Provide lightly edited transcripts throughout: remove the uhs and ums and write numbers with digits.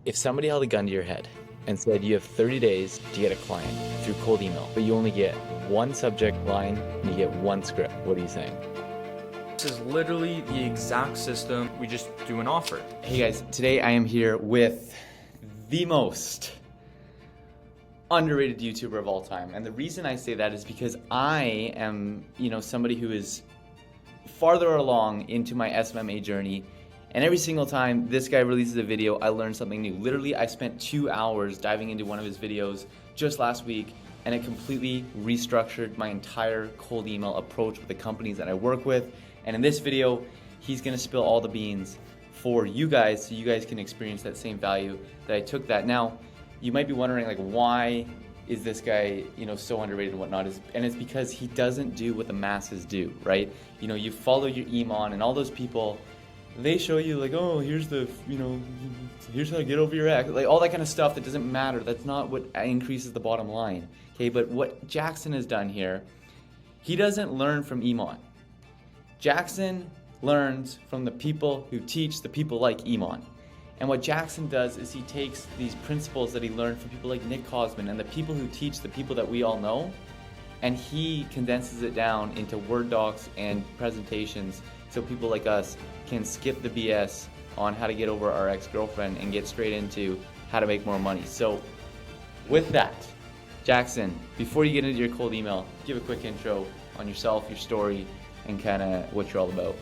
If somebody held a gun to your head and said you have 30 days to get a client through cold email, but you only get one subject line and you get one script, what are you saying? This is literally the exact system. We just do an offer. Hey guys, today I am here with the most underrated YouTuber of all time. And the reason I say that is because I am, somebody who is farther along into my SMMA journey. And every single time this guy releases a video, I learn something new. Literally, I spent 2 hours diving into one of his videos just last week, and it completely restructured my entire cold email approach with the companies that I work with. And in this video, he's gonna spill all the beans for you guys so you guys can experience that same value that I took that. Now, you might be wondering, like, why is this guy, so underrated and whatnot? And it's because he doesn't do what the masses do, right? You follow your Iman and all those people, they show you like, oh, here's here's how to get over your ex, like all that kind of stuff that doesn't matter. That's not what increases the bottom line, okay? But what Jackson has done here, he doesn't learn from Iman. Jackson learns from the people who teach the people like Iman. And what Jackson does is he takes these principles that he learned from people like Nick Cosman and the people who teach the people that we all know, and he condenses it down into Word docs and presentations so people like us can skip the BS on how to get over our ex-girlfriend and get straight into how to make more money. So with that, Jackson, before you get into your cold email, give a quick intro on yourself, your story, and kind of what you're all about.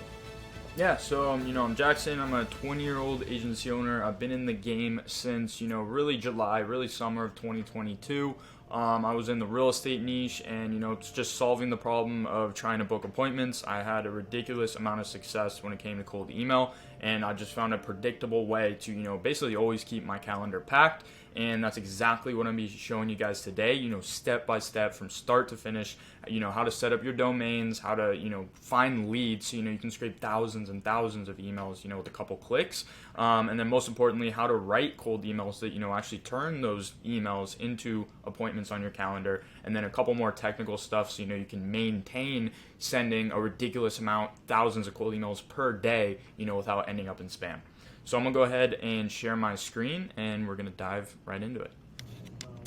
Yeah, so I'm Jackson. I'm a 20-year-old agency owner. I've been in the game since really July, really summer of 2022. I was in the real estate niche, and it's just solving the problem of trying to book appointments. I had a ridiculous amount of success when it came to cold email, and I just found a predictable way to basically always keep my calendar packed. And that's exactly what I'm going to be showing you guys today, step by step from start to finish, how to set up your domains, how to, find leads so, you can scrape thousands and thousands of emails, with a couple clicks. And then most importantly, how to write cold emails that, actually turn those emails into appointments on your calendar. And then a couple more technical stuff so, you can maintain sending a ridiculous amount, thousands of cold emails per day, without ending up in spam. So I'm going to go ahead and share my screen, and we're going to dive right into it.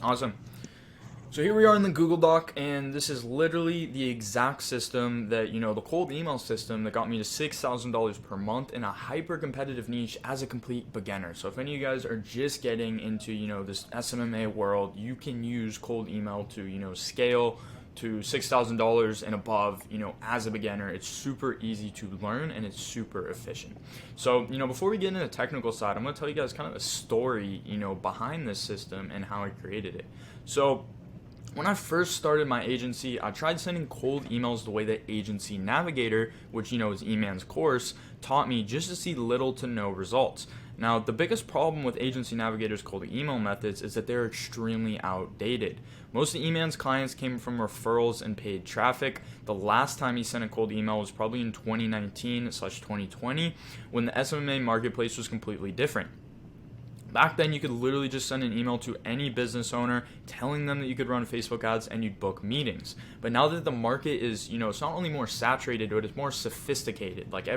Awesome. So here we are in the Google Doc, and this is literally the exact system that, the cold email system that got me to $6,000 per month in a hyper-competitive niche as a complete beginner. So if any of you guys are just getting into, this SMMA world, you can use cold email to, scale to $6,000 and above, as a beginner. It's super easy to learn and it's super efficient. So, before we get into the technical side, I'm going to tell you guys kind of a story, behind this system and how I created it. So, when I first started my agency, I tried sending cold emails the way that Agency Navigator, which is Eman's course, taught me, just to see little to no results. Now, the biggest problem with Agency Navigator's cold email methods is that they're extremely outdated. Most of Eman's clients came from referrals and paid traffic. The last time he sent a cold email was probably in 2019/2020, when the SMMA marketplace was completely different. Back then, you could literally just send an email to any business owner telling them that you could run Facebook ads and you'd book meetings. But now that the market is, it's not only more saturated, but it's more sophisticated. Like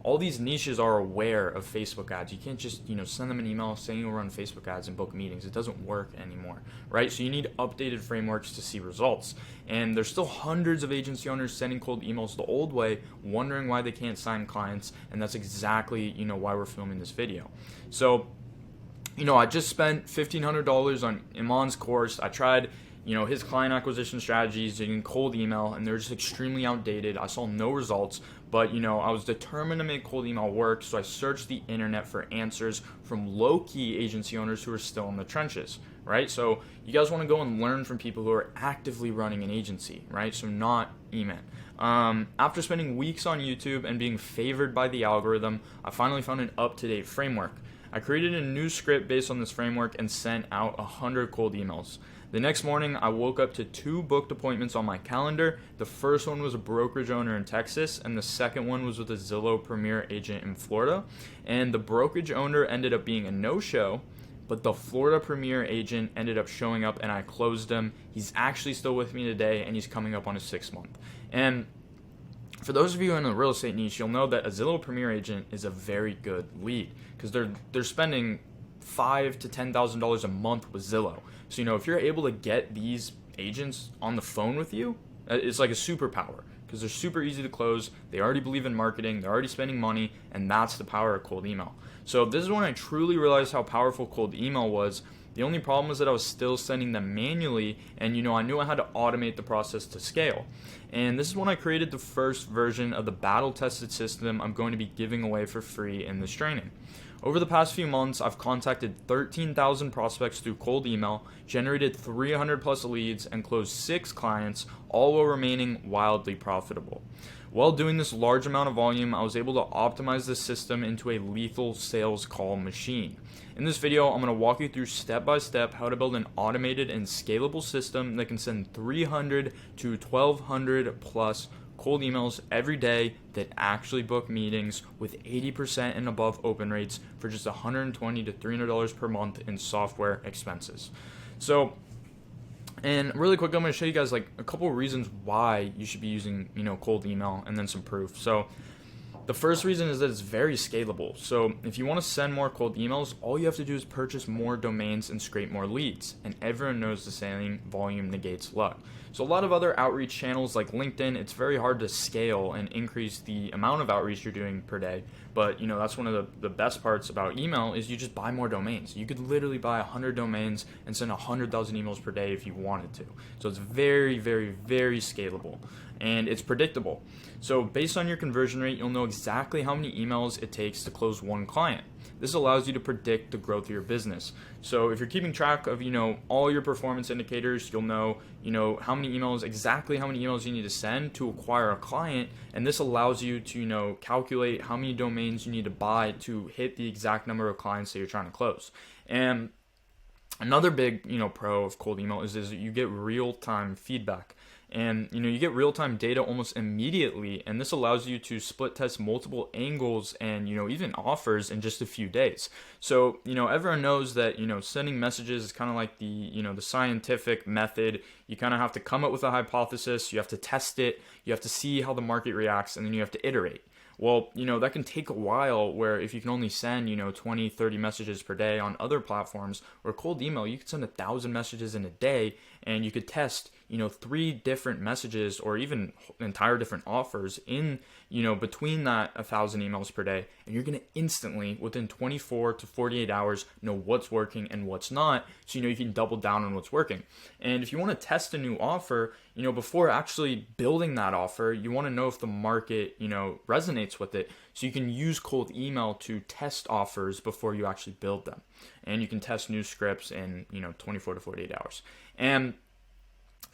all these niches are aware of Facebook ads. You can't just, send them an email saying you'll run Facebook ads and book meetings. It doesn't work anymore, right? So you need updated frameworks to see results. And there's still hundreds of agency owners sending cold emails the old way, wondering why they can't sign clients. And that's exactly, why we're filming this video. So, I just spent $1,500 on Iman's course. I tried, his client acquisition strategies using cold email, and they're just extremely outdated. I saw no results, but, I was determined to make cold email work, so I searched the internet for answers from low-key agency owners who are still in the trenches, right? So you guys want to go and learn from people who are actively running an agency, right? So not Iman. After spending weeks on YouTube and being favored by the algorithm, I finally found an up-to-date framework. I created a new script based on this framework and sent out 100 cold emails. The next morning, I woke up to 2 booked appointments on my calendar. The first one was a brokerage owner in Texas, and the second one was with a Zillow Premier agent in Florida. And the brokerage owner ended up being a no-show, but the Florida Premier agent ended up showing up, and I closed him. He's actually still with me today, and he's coming up on his 6th month. And for those of you in the real estate niche, you'll know that a Zillow Premier agent is a very good lead because they're spending $5,000 to $10,000 a month with Zillow. So, if you're able to get these agents on the phone with you, it's like a superpower because they're super easy to close. They already believe in marketing. They're already spending money, and that's the power of cold email. So this is when I truly realized how powerful cold email was. The only problem was that I was still sending them manually, and I knew I had to automate the process to scale. And this is when I created the first version of the battle-tested system I'm going to be giving away for free in this training. Over the past few months, I've contacted 13,000 prospects through cold email, generated 300 plus leads, and closed 6 clients, all while remaining wildly profitable. While doing this large amount of volume, I was able to optimize the system into a lethal sales call machine. In this video, I'm going to walk you through step by step how to build an automated and scalable system that can send 300 to 1,200 plus cold emails every day that actually book meetings with 80% and above open rates for just $120 to $300 per month in software expenses. And really quick, I'm going to show you guys like a couple of reasons why you should be using, cold email, and then some proof. So the first reason is that it's very scalable. So if you want to send more cold emails, all you have to do is purchase more domains and scrape more leads. And everyone knows the saying, volume negates luck. So a lot of other outreach channels like LinkedIn, it's very hard to scale and increase the amount of outreach you're doing per day. But that's one of the best parts about email is you just buy more domains. You could literally buy 100 domains and send 100,000 emails per day if you wanted to. So it's very, very, very scalable, and it's predictable. So based on your conversion rate, you'll know exactly how many emails it takes to close one client. This allows you to predict the growth of your business. So if you're keeping track of, all your performance indicators, you'll know, exactly how many emails you need to send to acquire a client. And this allows you to, calculate how many domains you need to buy to hit the exact number of clients that you're trying to close. And another big, pro of cold email is you get real-time feedback. And you get real-time data almost immediately, and this allows you to split test multiple angles and even offers in just a few days. So everyone knows that sending messages is kind of like the the scientific method. You kind of have to come up with a hypothesis, you have to test it, you have to see how the market reacts, and then you have to iterate. Well, that can take a while, where if you can only send, 20, 30 messages per day on other platforms, or cold email, you could send 1,000 messages in a day, and you could test, 3 different messages or even entire different offers in, between that 1,000 emails per day. And you're going to instantly, within 24 to 48 hours, know what's working and what's not. So, you can double down on what's working. And if you want to test a new offer, before actually building that offer, you want to know if the market, resonates with it. So you can use cold email to test offers before you actually build them. And you can test new scripts in, 24 to 48 hours. And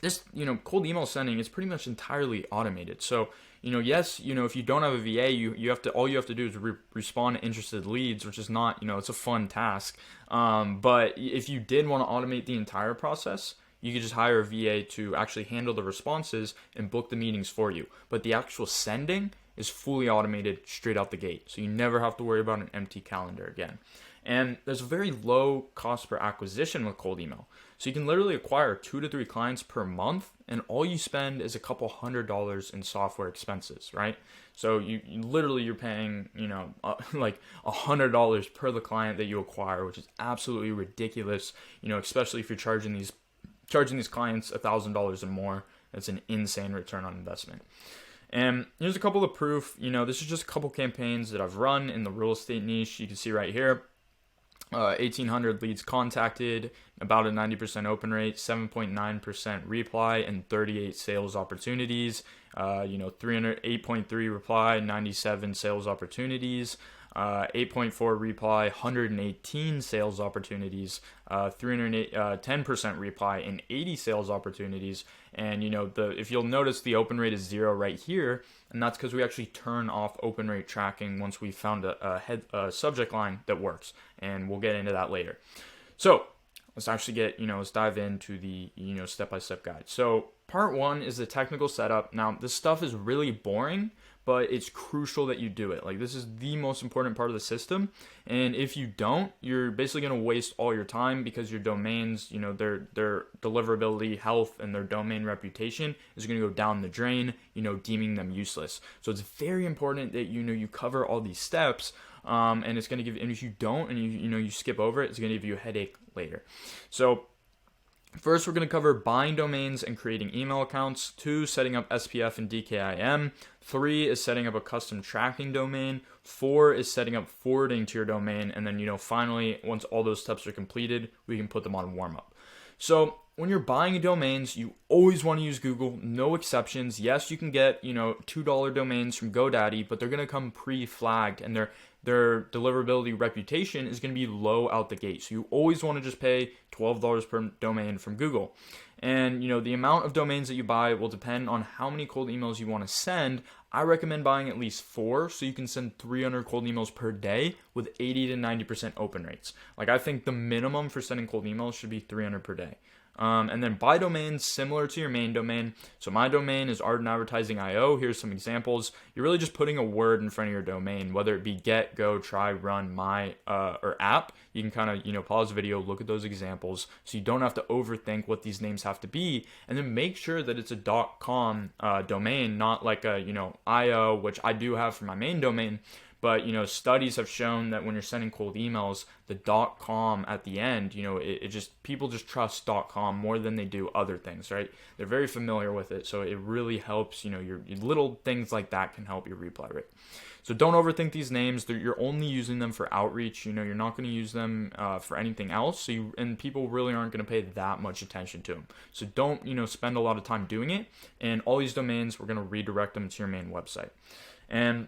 this, cold email sending is pretty much entirely automated. So, yes, if you don't have a VA, all you have to do is respond to interested leads, which is not, it's a fun task. But if you did want to automate the entire process, you could just hire a VA to actually handle the responses and book the meetings for you. But the actual sending is fully automated straight out the gate. So you never have to worry about an empty calendar again. And there's a very low cost per acquisition with cold email. So you can literally acquire 2 to 3 clients per month, and all you spend is a couple $100 in software expenses, right? So you're paying, like $100 per the client that you acquire, which is absolutely ridiculous, especially if you're charging these clients $1,000 or more. That's an insane return on investment. And here's a couple of proof. This is just a couple campaigns that I've run in the real estate niche. You can see right here, 1,800 leads contacted, about a 90% open rate, 7.9% reply, and 38 sales opportunities. 8.3 reply, 97 sales opportunities. 8.4 reply, 118 sales opportunities, 10% reply, and 80 sales opportunities. And if you'll notice, the open rate is 0 right here, and that's because we actually turn off open rate tracking once we found a subject line that works, and we'll get into that later. So let's actually let's dive into the step-by-step guide. So part 1 is the technical setup. Now this stuff is really boring, but it's crucial that you do it. Like, this is the most important part of the system. And if you don't, you're basically going to waste all your time, because your domains, their deliverability, health, and their domain reputation is going to go down the drain, deeming them useless. So it's very important that, you cover all these steps. and it's going to give, and if you don't, and you skip over it, it's going to give you a headache later. So first, we're going to cover buying domains and creating email accounts. 2, setting up SPF and DKIM. 3 is setting up a custom tracking domain. 4 is setting up forwarding to your domain. And then, finally, once all those steps are completed, we can put them on warm up. So when you're buying domains, you always want to use Google, no exceptions. Yes, you can get, $2 domains from GoDaddy, but they're going to come pre-flagged, and their deliverability reputation is going to be low out the gate. So you always want to just pay $12 per domain from Google. And, the amount of domains that you buy will depend on how many cold emails you want to send. I recommend buying at least 4 so you can send 300 cold emails per day with 80 to 90% open rates. Like, I think the minimum for sending cold emails should be 300 per day. And then buy domains similar to your main domain. So my domain is artandadvertising.io. Here's some examples. You're really just putting a word in front of your domain, whether it be get, go, try, run, my, or app. You can kind of, pause the video, look at those examples so you don't have to overthink what these names have to be. And then make sure that it's a .com domain, not like a, .io, which I do have for my main domain. But, studies have shown that when you're sending cold emails, the .com at the end, people just trust .com more than they do other things, right? They're very familiar with it. So it really helps, your little things like that can help your reply rate. So don't overthink these names. You're only using them for outreach. You're not going to use them for anything else. And people really aren't going to pay that much attention to them. So don't, spend a lot of time doing it. And all these domains, we're going to redirect them to your main website. And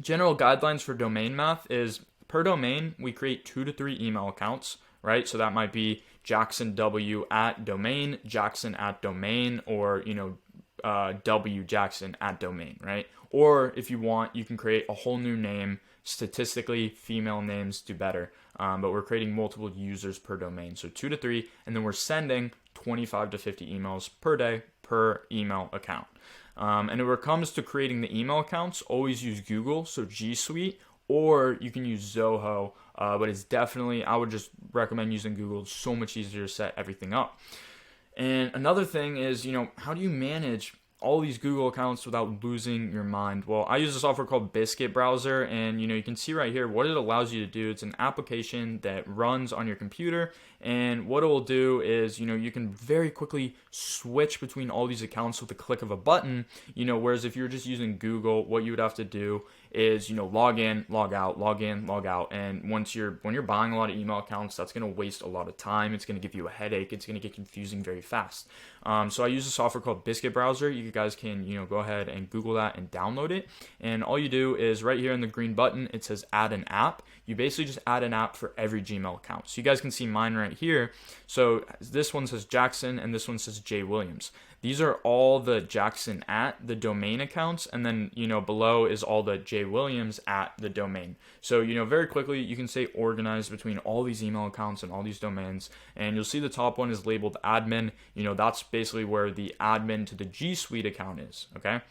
general guidelines for domain math is per domain, we create 2 to 3 email accounts, right? So that might be Jackson W at domain, Jackson at domain, or, W Jackson at domain, right? Or if you want, you can create a whole new name. Statistically, female names do better, but we're creating multiple users per domain. So 2 to 3, and then we're sending 25 to 50 emails per day per email account. And when it comes to creating the email accounts, always use Google, so G Suite, or you can use Zoho, but it's definitely, I would just recommend using Google. It's so much easier to set everything up. And another thing is, how do you manage all these Google accounts without losing your mind? Well, I use a software called Biscuit Browser, and you can see right here what it allows you to do. It's an application that runs on your computer, and what it will do is you can very quickly switch between all these accounts with the click of a button. Whereas if you're just using Google, what you would have to do is log in, log out, log in, log out. And when you're buying a lot of email accounts, that's going to waste a lot of time. It's going to give you a headache. It's going to get confusing very fast. So I use a software called Biscuit Browser. You guys can go ahead and Google that and download it. And all you do is right here in the green button, it says add an app. You basically just add an app for every Gmail account. So you guys can see mine right here. So this one says Jackson and this one says J Williams. These are all the Jackson at the domain accounts, and then below is all the J Williams at the domain. So very quickly you can say organized between all these email accounts and all these domains, and you'll see the top one is labeled admin. That's basically where the admin to the G Suite account is. Okay.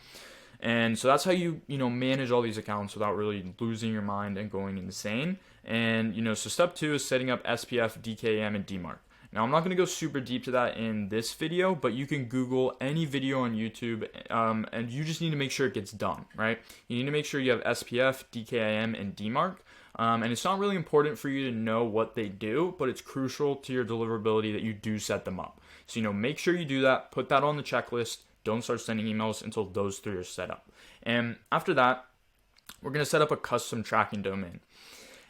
And so that's how you manage all these accounts without really losing your mind and going insane. And so step 2 is setting up SPF, DKIM, and DMARC. Now, I'm not going to go super deep to that in this video, but you can Google any video on YouTube, and you just need to make sure it gets done, right? You need to make sure you have SPF, DKIM, and DMARC. And it's not really important for you to know what they do, but it's crucial to your deliverability that you do set them up. So, make sure you do that, put that on the checklist. Don't start sending emails until those 3 are set up. And after that, we're going to set up a custom tracking domain.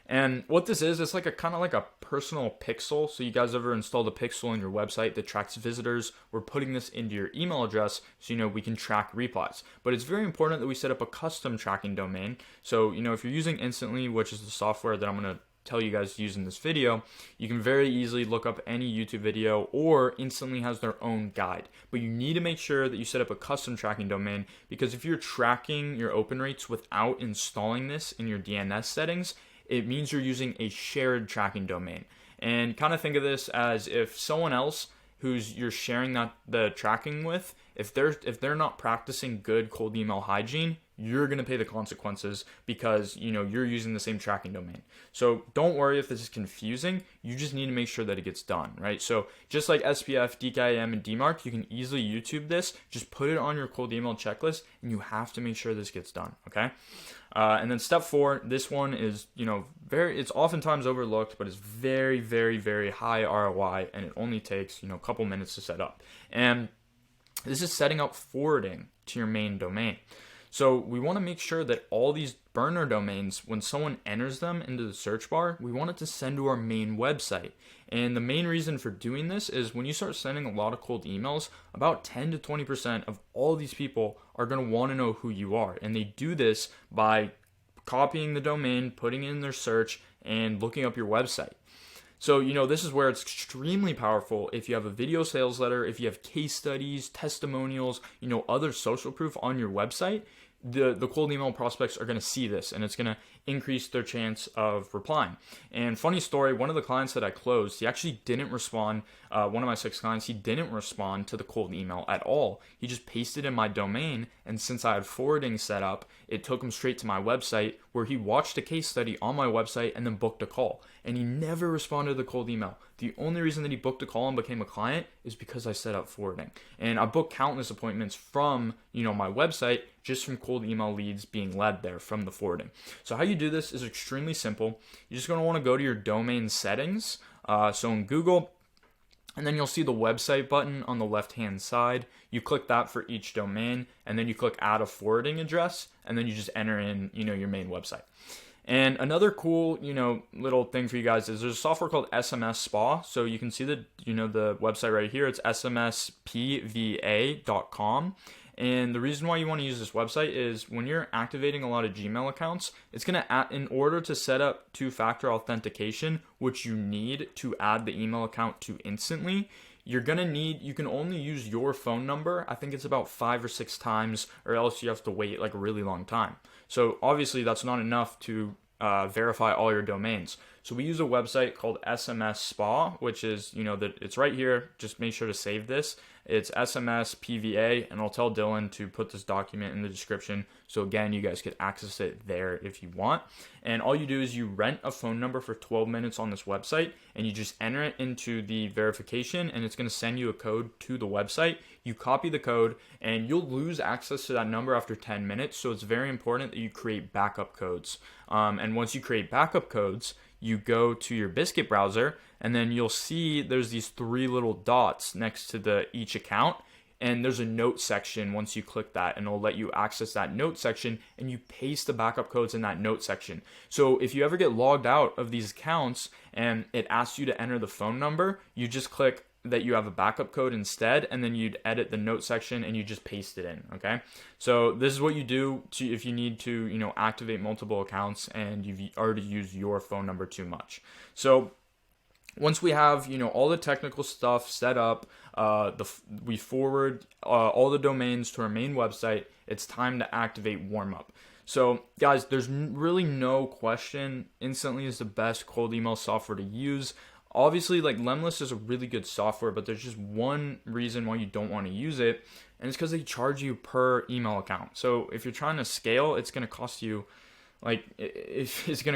And what this is, it's like kind of like a personal pixel. So you guys ever installed a pixel on your website that tracks visitors? We're putting this into your email address so we can track replies. But it's very important that we set up a custom tracking domain. So if you're using Instantly, which is the software that I'm going to tell you guys to use in this video, you can very easily look up any YouTube video, or Instantly has their own guide. But you need to make sure that you set up a custom tracking domain, because if you're tracking your open rates without installing this in your DNS settings, it means you're using a shared tracking domain. And kind of think of this as if someone else who's you're sharing the tracking with, if they're not practicing good cold email hygiene, you're going to pay the consequences because, you're using the same tracking domain. So don't worry if this is confusing. You just need to make sure that it gets done, right? So just like SPF, DKIM, and DMARC, you can easily YouTube this. Just put it on your cold email checklist, and you have to make sure this gets done, okay? And then step 4, this one is, it's oftentimes overlooked, but it's very, very, very high ROI, and it only takes, a couple minutes to set up. And this is setting up forwarding to your main domain. So we want to make sure that all these burner domains, when someone enters them into the search bar, we want it to send to our main website. And the main reason for doing this is when you start sending a lot of cold emails, about 10 to 20% of all these people are going to want to know who you are. And they do this by copying the domain, putting it in their search, and looking up your website. So, this is where it's extremely powerful if you have a video sales letter, if you have case studies, testimonials, other social proof on your website. The cold email prospects are going to see this, and it's going to increase their chance of replying. And funny story, one of the clients that I closed, he actually didn't respond. One of my 6 clients, he didn't respond to the cold email at all. He just pasted in my domain, and since I had forwarding set up, it took him straight to my website where he watched a case study on my website and then booked a call. And he never responded to the cold email. The only reason that he booked a call and became a client is because I set up forwarding. And I booked countless appointments from, my website just from cold email leads being led there from the forwarding. So how you do this is extremely simple. You're just going to want to go to your domain settings. So in Google, and then you'll see the website button on the left-hand side. You click that for each domain, and then you click add a forwarding address, and then you just enter in, your main website. And another cool, little thing for you guys is there's a software called SMS Spa. So you can see the website right here. It's smspva.com. And the reason why you want to use this website is when you're activating a lot of Gmail accounts, it's going to, in order to set up 2-factor authentication, which you need to add the email account to instantly, you can only use your phone number. I think it's about 5 or 6 times, or else you have to wait like a really long time. So obviously that's not enough to verify all your domains. So we use a website called SMS Spa, which is, it's right here. Just make sure to save this. It's SMSPVA, and I'll tell Dylan to put this document in the description. So again, you guys could access it there if you want. And all you do is you rent a phone number for 12 minutes on this website, and you just enter it into the verification, and it's going to send you a code to the website. You copy the code, and you'll lose access to that number after 10 minutes. So it's very important that you create backup codes. And once you create backup codes, you go to your Biscuit browser, and then you'll see there's these 3 little dots next to each account, and there's a note section once you click that, and it'll let you access that note section, and you paste the backup codes in that note section. So if you ever get logged out of these accounts and it asks you to enter the phone number, you just click that you have a backup code instead, and then you'd edit the note section and you just paste it in, okay? So this is what you do if you need to, activate multiple accounts and you've already used your phone number too much. So once we have, all the technical stuff set up, we forward all the domains to our main website, it's time to activate warm-up. So guys, there's really no question, Instantly is the best cold email software to use. Obviously, Lemlist is a really good software, but there's just one reason why you don't want to use it, and it's because they charge you per email account. So if you're trying to scale, it's going to cost you, it's like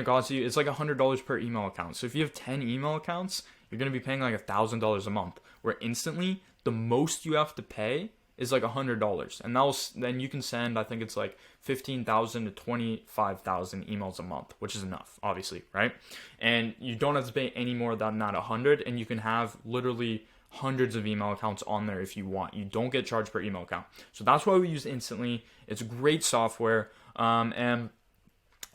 $100 per email account. So if you have 10 email accounts, you're going to be paying like $1,000 a month, where Instantly, the most you have to pay is like $100, and then you can send, I think it's like 15,000 to 25,000 emails a month, which is enough, obviously, right? And you don't have to pay any more than that 100, and you can have literally hundreds of email accounts on there if you want. You don't get charged per email account. So that's why we use Instantly. It's great software, and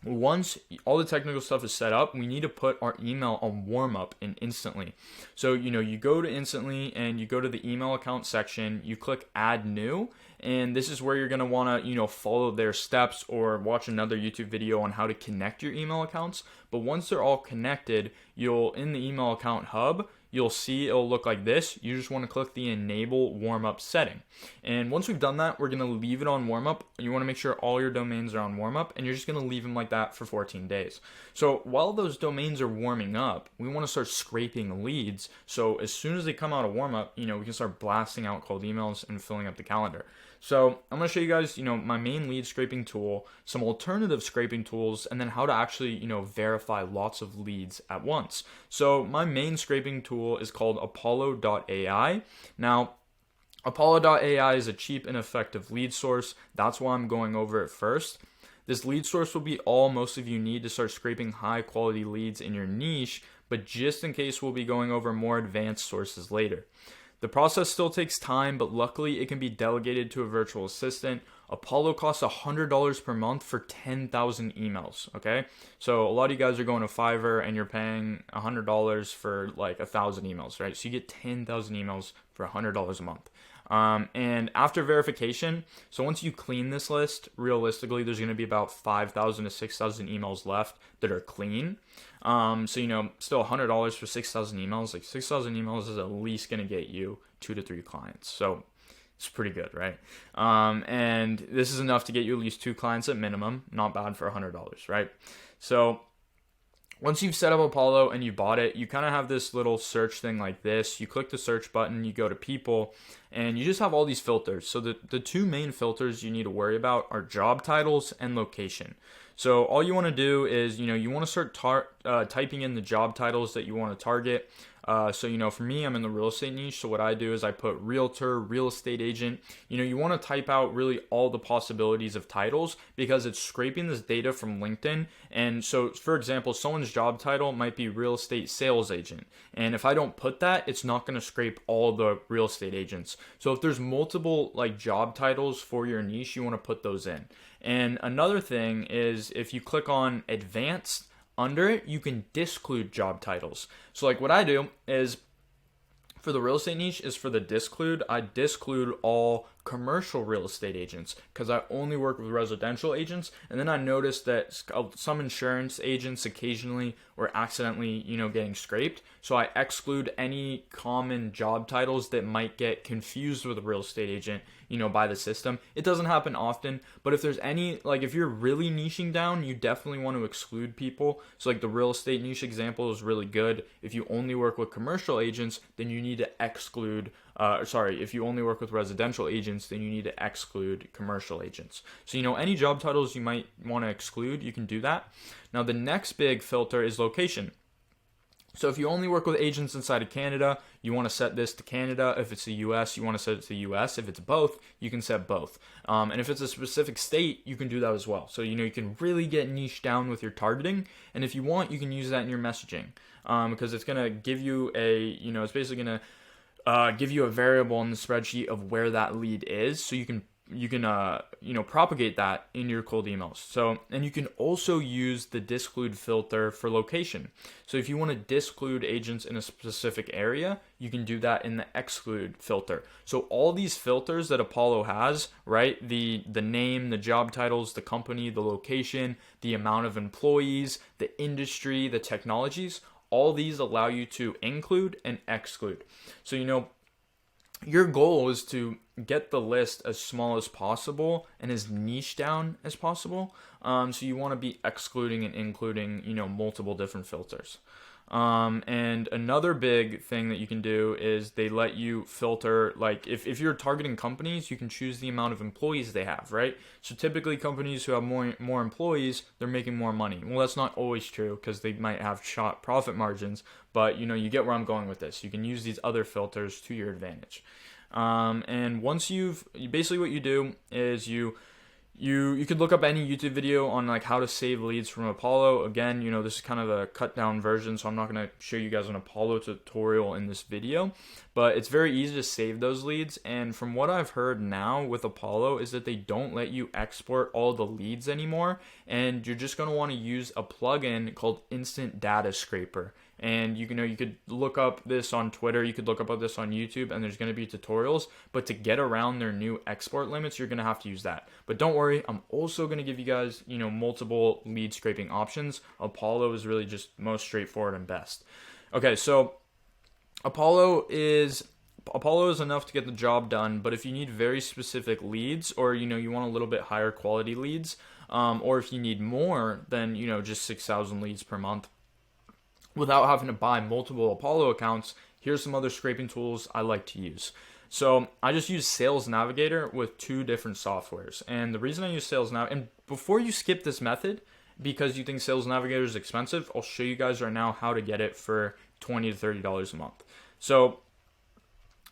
once all the technical stuff is set up, we need to put our email on warm up in Instantly. So, you go to Instantly and you go to the email account section, you click add new, and this is where you're going to want to, follow their steps or watch another YouTube video on how to connect your email accounts. But once they're all connected, in the email account hub, you'll see it'll look like this. You just want to click the enable warm-up setting. And once we've done that, we're going to leave it on warm-up. You want to make sure all your domains are on warm-up, and you're just going to leave them like that for 14 days. So while those domains are warming up, we want to start scraping leads. So as soon as they come out of warm-up, we can start blasting out cold emails and filling up the calendar. So I'm going to show you guys, my main lead scraping tool, some alternative scraping tools, and then how to actually, verify lots of leads at once. So my main scraping tool is called Apollo.ai. Now, Apollo.ai is a cheap and effective lead source. That's why I'm going over it first. This lead source will be all most of you need to start scraping high quality leads in your niche, but just in case, we'll be going over more advanced sources later. The process still takes time, but luckily it can be delegated to a virtual assistant. Apollo costs $100 per month for 10,000 emails, okay? So a lot of you guys are going to Fiverr and you're paying $100 for like 1,000 emails, right? So you get 10,000 emails for $100 a month. And after verification, so once you clean this list, realistically, there's going to be about 5,000 to 6,000 emails left that are clean. So, still $100 for 6,000 emails, like 6,000 emails is at least going to get you 2 to 3 clients. So it's pretty good, right? And this is enough to get you at least 2 clients at minimum. Not bad for $100, right? So once you've set up Apollo and you bought it, you kind of have this little search thing like this. You click the search button, you go to people, and you just have all these filters. So the 2 main filters you need to worry about are job titles and location. So all you want to do is, you want to start typing in the job titles that you want to target. So, for me, I'm in the real estate niche. So what I do is I put realtor, real estate agent. You want to type out really all the possibilities of titles because it's scraping this data from LinkedIn. And so, for example, someone's job title might be real estate sales agent. And if I don't put that, it's not going to scrape all the real estate agents. So if there's multiple like job titles for your niche, you want to put those in. And another thing is if you click on advanced, under it, you can disclude job titles. So like what I do is for the real estate niche is for the disclude, I disclude all commercial real estate agents because I only work with residential agents. And then I noticed that some insurance agents occasionally were accidentally, getting scraped. So I exclude any common job titles that might get confused with a real estate agent, by the system. It doesn't happen often, but if there's any, like if you're really niching down, you definitely want to exclude people. So like the real estate niche example is really good. If you only work with commercial agents, then you need to exclude if you only work with residential agents, then you need to exclude commercial agents. So, any job titles you might want to exclude, you can do that. Now, the next big filter is location. So if you only work with agents inside of Canada, you want to set this to Canada. If it's the US, you want to set it to the US. If it's both, you can set both. And if it's a specific state, you can do that as well. So, you can really get niche down with your targeting. And if you want, you can use that in your messaging because it's going to give you it's basically going to give you a variable in the spreadsheet of where that lead is, so you can propagate that in your cold emails. So, and you can also use the disclude filter for location. So if you want to disclude agents in a specific area, you can do that in the exclude filter. So all these filters that Apollo has, right? The name, the job titles, the company, the location, the amount of employees, the industry, the technologies, all these allow you to include and exclude. So, your goal is to get the list as small as possible and as niche down as possible. So you want to be excluding and including, multiple different filters. And another big thing that you can do is they let you filter, like if you're targeting companies, you can choose the amount of employees they have, right? So typically companies who have more employees, they're making more money. Well, that's not always true because they might have shot profit margins, but you get where I'm going with this. You can use these other filters to your advantage. And once basically what you do is you could look up any YouTube video on like how to save leads from Apollo. Again, this is kind of a cut down version, so I'm not going to show you guys an Apollo tutorial in this video, but it's very easy to save those leads. And from what I've heard now with Apollo is that they don't let you export all the leads anymore, and you're just going to want to use a plugin called Instant Data Scraper. And you could look up this on Twitter, you could look up this on YouTube, and there's going to be tutorials. But to get around their new export limits, you're going to have to use that. But don't worry, I'm also going to give you guys, multiple lead scraping options. Apollo is really just most straightforward and best. Okay, so Apollo is enough to get the job done, but if you need very specific leads, or you want a little bit higher quality leads, or if you need more than just 6,000 leads per month, without having to buy multiple Apollo accounts, here's some other scraping tools I like to use. So I just use Sales Navigator with 2 different softwares. And the reason I use Sales Navigator, and before you skip this method, because you think Sales Navigator is expensive, I'll show you guys right now how to get it for $20 to $30 a month. So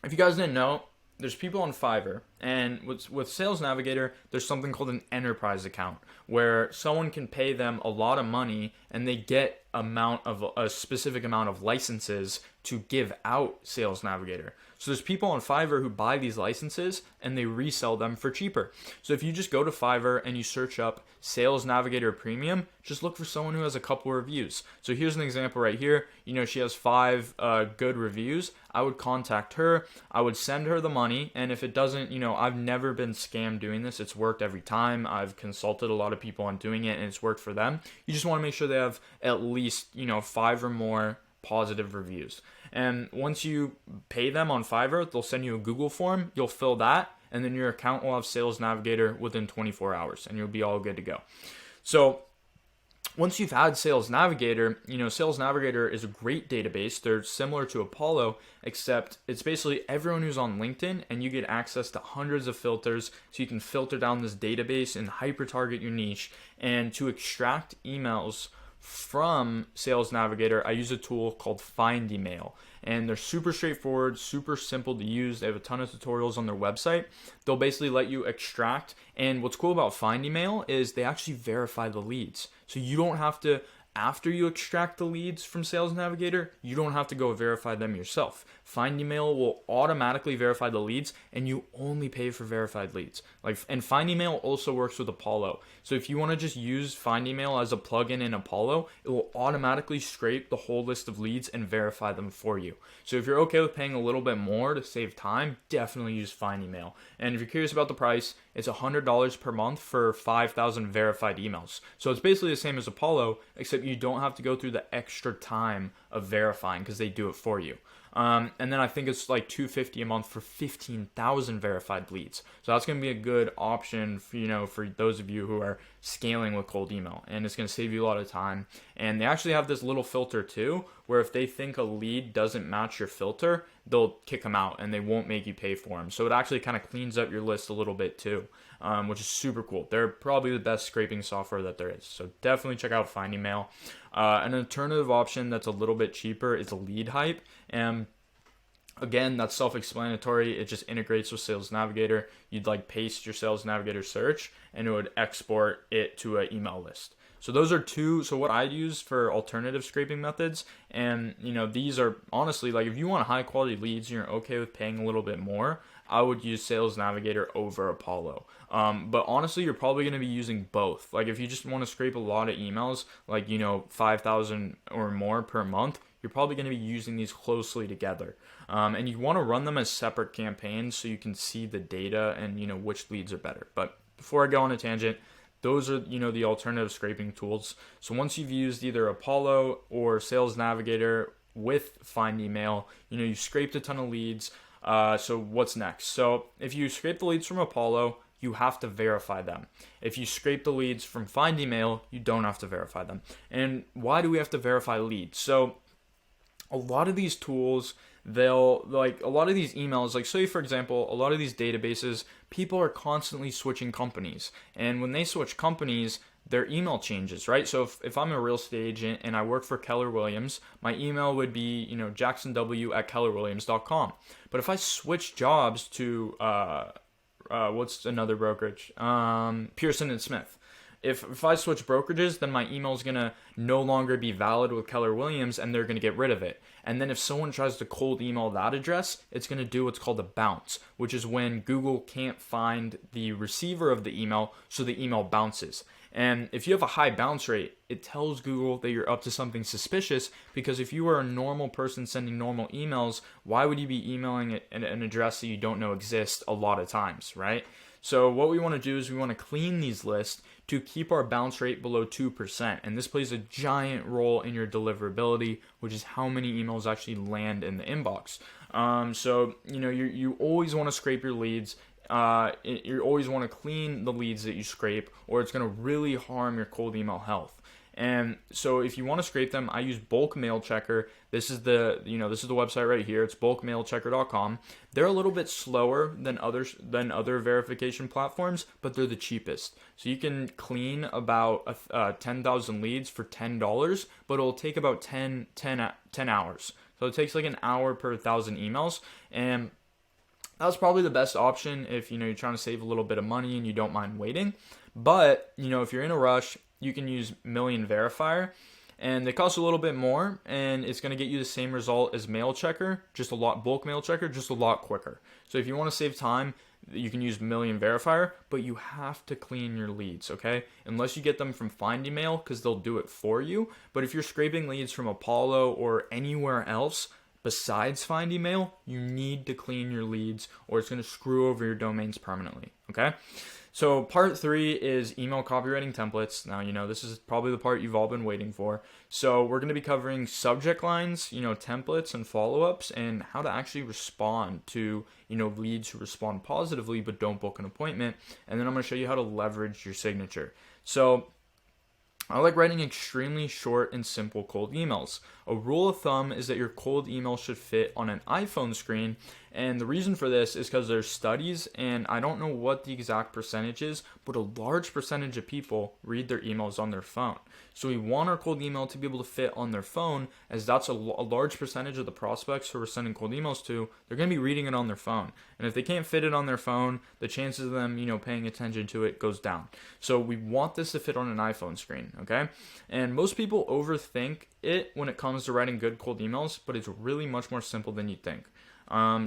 if you guys didn't know, there's people on Fiverr, and with Sales Navigator, there's something called an enterprise account where someone can pay them a lot of money and they get a specific amount of licenses to give out Sales Navigator. So there's people on Fiverr who buy these licenses and they resell them for cheaper. So if you just go to Fiverr and you search up Sales Navigator Premium, just look for someone who has a couple reviews. So here's an example right here. She has 5 good reviews. I would contact her. I would send her the money. And if it doesn't, I've never been scammed doing this. It's worked every time. I've consulted a lot of people on doing it and it's worked for them. You just want to make sure they have at least, 5 or more positive reviews. And once you pay them on Fiverr, they'll send you a Google form. You'll fill that, and then your account will have Sales Navigator within 24 hours, and you'll be all good to go. So once you've had Sales Navigator, Sales Navigator is a great database. They're similar to Apollo, except it's basically everyone who's on LinkedIn, and you get access to hundreds of filters, so you can filter down this database and hyper-target your niche. And to extract emails from Sales Navigator, I use a tool called Find Email, and they're super straightforward, super simple to use. They have a ton of tutorials on their website. They'll basically let you extract, and what's cool about Find Email is they actually verify the leads. So you don't have to, after you extract the leads from Sales Navigator, you don't have to go verify them yourself. Find Email will automatically verify the leads, and you only pay for verified leads. And Find Email also works with Apollo. So if you want to just use Find Email as a plugin in Apollo, it will automatically scrape the whole list of leads and verify them for you. So if you're okay with paying a little bit more to save time, definitely use Find Email. And if you're curious about the price, it's $100 per month for 5,000 verified emails. So it's basically the same as Apollo, except you don't have to go through the extra time of verifying because they do it for you. And then I think it's like $250 a month for 15,000 verified leads. So that's going to be a good option for those of you who are scaling with cold email, and it's going to save you a lot of time. And they actually have this little filter too, where if they think a lead doesn't match your filter, they'll kick them out and they won't make you pay for them. So it actually kind of cleans up your list a little bit too, which is super cool. They're probably the best scraping software that there is. So definitely check out Find Email. An alternative option that's a little bit cheaper is Lead Hype. And again, that's self-explanatory. It just integrates with Sales Navigator. You'd paste your Sales Navigator search and it would export it to an email list. So those are 2. So what I use for alternative scraping methods, and these are honestly, if you want high quality leads and you're okay with paying a little bit more, I would use Sales Navigator over Apollo. But honestly, you're probably going to be using both. If you just want to scrape a lot of emails, 5,000 or more per month, you're probably going to be using these closely together. And you want to run them as separate campaigns so you can see the data and which leads are better. But before I go on a tangent, those are the alternative scraping tools. So once you've used either Apollo or Sales Navigator with Find Email, you scraped a ton of leads. So what's next? So if you scrape the leads from Apollo, you have to verify them. If you scrape the leads from Find Email, you don't have to verify them. And why do we have to verify leads? So a lot of these tools, a lot of these emails, say for example, a lot of these databases, people are constantly switching companies. And when they switch companies, their email changes, right? So if I'm a real estate agent and I work for Keller Williams, my email would be, jacksonw@kellerwilliams.com. But if I switch jobs to, what's another brokerage? Pearson & Smith. If I switch brokerages, then my email is going to no longer be valid with Keller Williams and they're going to get rid of it. And then if someone tries to cold email that address, it's going to do what's called a bounce, which is when Google can't find the receiver of the email, so the email bounces. And if you have a high bounce rate, it tells Google that you're up to something suspicious, because if you are a normal person sending normal emails, why would you be emailing an address that you don't know exists a lot of times, right? So what we want to do is we want to clean these lists to keep our bounce rate below 2%. And this plays a giant role in your deliverability, which is how many emails actually land in the inbox. So you always want to scrape your leads. You always want to clean the leads that you scrape, or it's going to really harm your cold email health. And so if you want to scrape them, I use bulk mail checker. This is the website right here. It's bulkmailchecker.com. They're a little bit slower than other verification platforms, but they're the cheapest. So you can clean about 10,000 leads for $10, but it'll take about 10 hours. So it takes like an hour per 1,000 emails, and that's probably the best option if you're trying to save a little bit of money and you don't mind waiting. But if you're in a rush, you can use Million Verifier, and they cost a little bit more, and it's going to get you the same result as Mail Checker, bulk Mail Checker, just a lot quicker. So if you want to save time, you can use Million Verifier, but you have to clean your leads, okay? Unless you get them from Find Email, because they'll do it for you. But if you're scraping leads from Apollo or anywhere else besides Find Email, you need to clean your leads, or it's going to screw over your domains permanently, okay? So part 3 is email copywriting templates. Now, this is probably the part you've all been waiting for. So we're going to be covering subject lines, templates and follow-ups, and how to actually respond to, leads who respond positively but don't book an appointment. And then I'm going to show you how to leverage your signature. So I like writing extremely short and simple cold emails. A rule of thumb is that your cold email should fit on an iPhone screen, and the reason for this is because there's studies, and I don't know what the exact percentage is, but a large percentage of people read their emails on their phone. So we want our cold email to be able to fit on their phone, as that's a large percentage of the prospects who we're sending cold emails to, they're going to be reading it on their phone. And if they can't fit it on their phone, the chances of them, paying attention to it goes down. So we want this to fit on an iPhone screen, okay? And most people overthink it when it comes to writing good cold emails, but it's really much more simple than you think.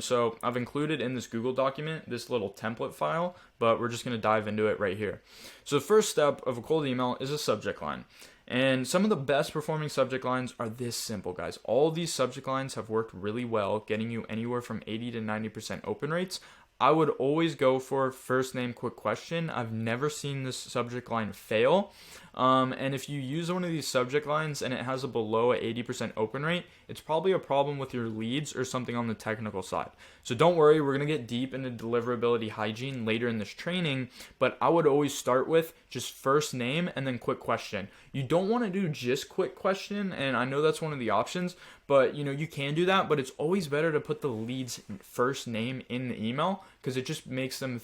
So I've included in this Google document this little template file, but we're just going to dive into it right here. So the first step of a cold email is a subject line. And some of the best performing subject lines are this simple, guys. All of these subject lines have worked really well, getting you anywhere from 80 to 90% open rates. I would always go for first name, quick question. I've never seen this subject line fail. And if you use one of these subject lines and it has a below 80% open rate, it's probably a problem with your leads or something on the technical side. So don't worry, we're going to get deep into deliverability hygiene later in this training, but I would always start with just first name and then quick question. You don't want to do just quick question, and I know that's one of the options, but you can do that, but it's always better to put the lead's first name in the email, because it just makes them,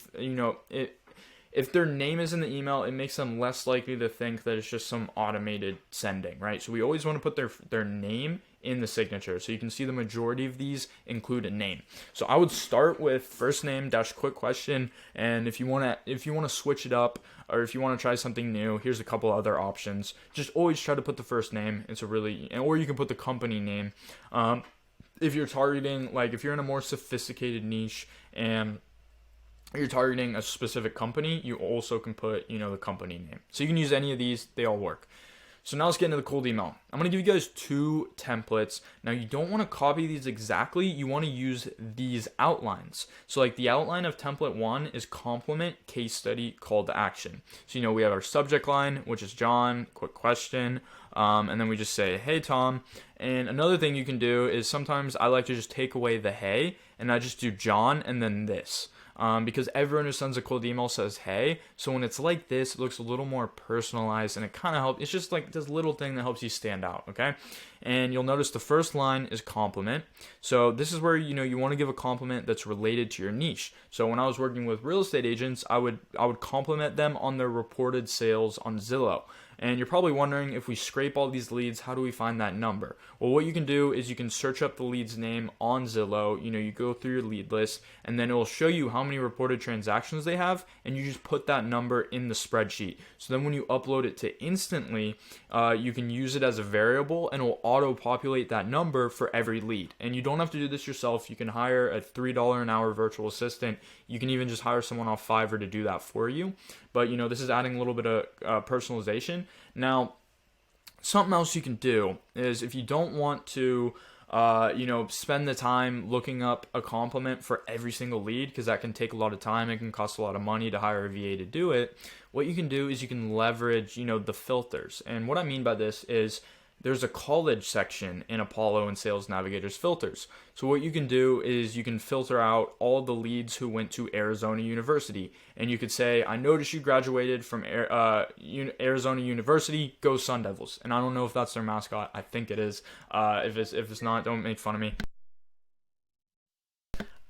if their name is in the email, it makes them less likely to think that it's just some automated sending, right? So we always want to put their name in the signature. So you can see the majority of these include a name. So I would start with first name dash quick question, and if you want to switch it up, or if you want to try something new, here's a couple other options. Just always try to put the first name. Or you can put the company name. If you're targeting, if you're in a more sophisticated niche and you're targeting a specific company, you also can put, the company name. So you can use any of these, they all work. So now let's get into the cold email. I'm going to give you guys 2 templates. Now you don't want to copy these exactly, you want to use these outlines. So the outline of template 1 is compliment, case study, call to action. So we have our subject line, which is John, quick question, and then we just say, hey Tom. And another thing you can do is sometimes I like to just take away the hey, and I just do John and then this. Because everyone who sends a cold email says hey, so when it's like this, it looks a little more personalized, and it kind of helps. It's just this little thing that helps you stand out, okay? And you'll notice the first line is compliment. So this is where you want to give a compliment that's related to your niche. So when I was working with real estate agents, I would compliment them on their reported sales on Zillow. And you're probably wondering, if we scrape all these leads, how do we find that number? Well, what you can do is you can search up the lead's name on Zillow. You go through your lead list, and then it will show you how many reported transactions they have, and you just put that number in the spreadsheet. So then when you upload it to Instantly, you can use it as a variable, and it will auto-populate that number for every lead. And you don't have to do this yourself. You can hire a $3 an hour virtual assistant. You can even just hire someone off Fiverr to do that for you. But this is adding a little bit of personalization. Now, something else you can do is, if you don't want to spend the time looking up a compliment for every single lead, because that can take a lot of time, it can cost a lot of money to hire a VA to do it. What you can do is you can leverage the filters. And what I mean by this is, there's a college section in Apollo and Sales Navigator's filters. So what you can do is you can filter out all the leads who went to Arizona University. And you could say, I noticed you graduated from Arizona University, go Sun Devils. And I don't know if that's their mascot. I think it is. If it's not, don't make fun of me.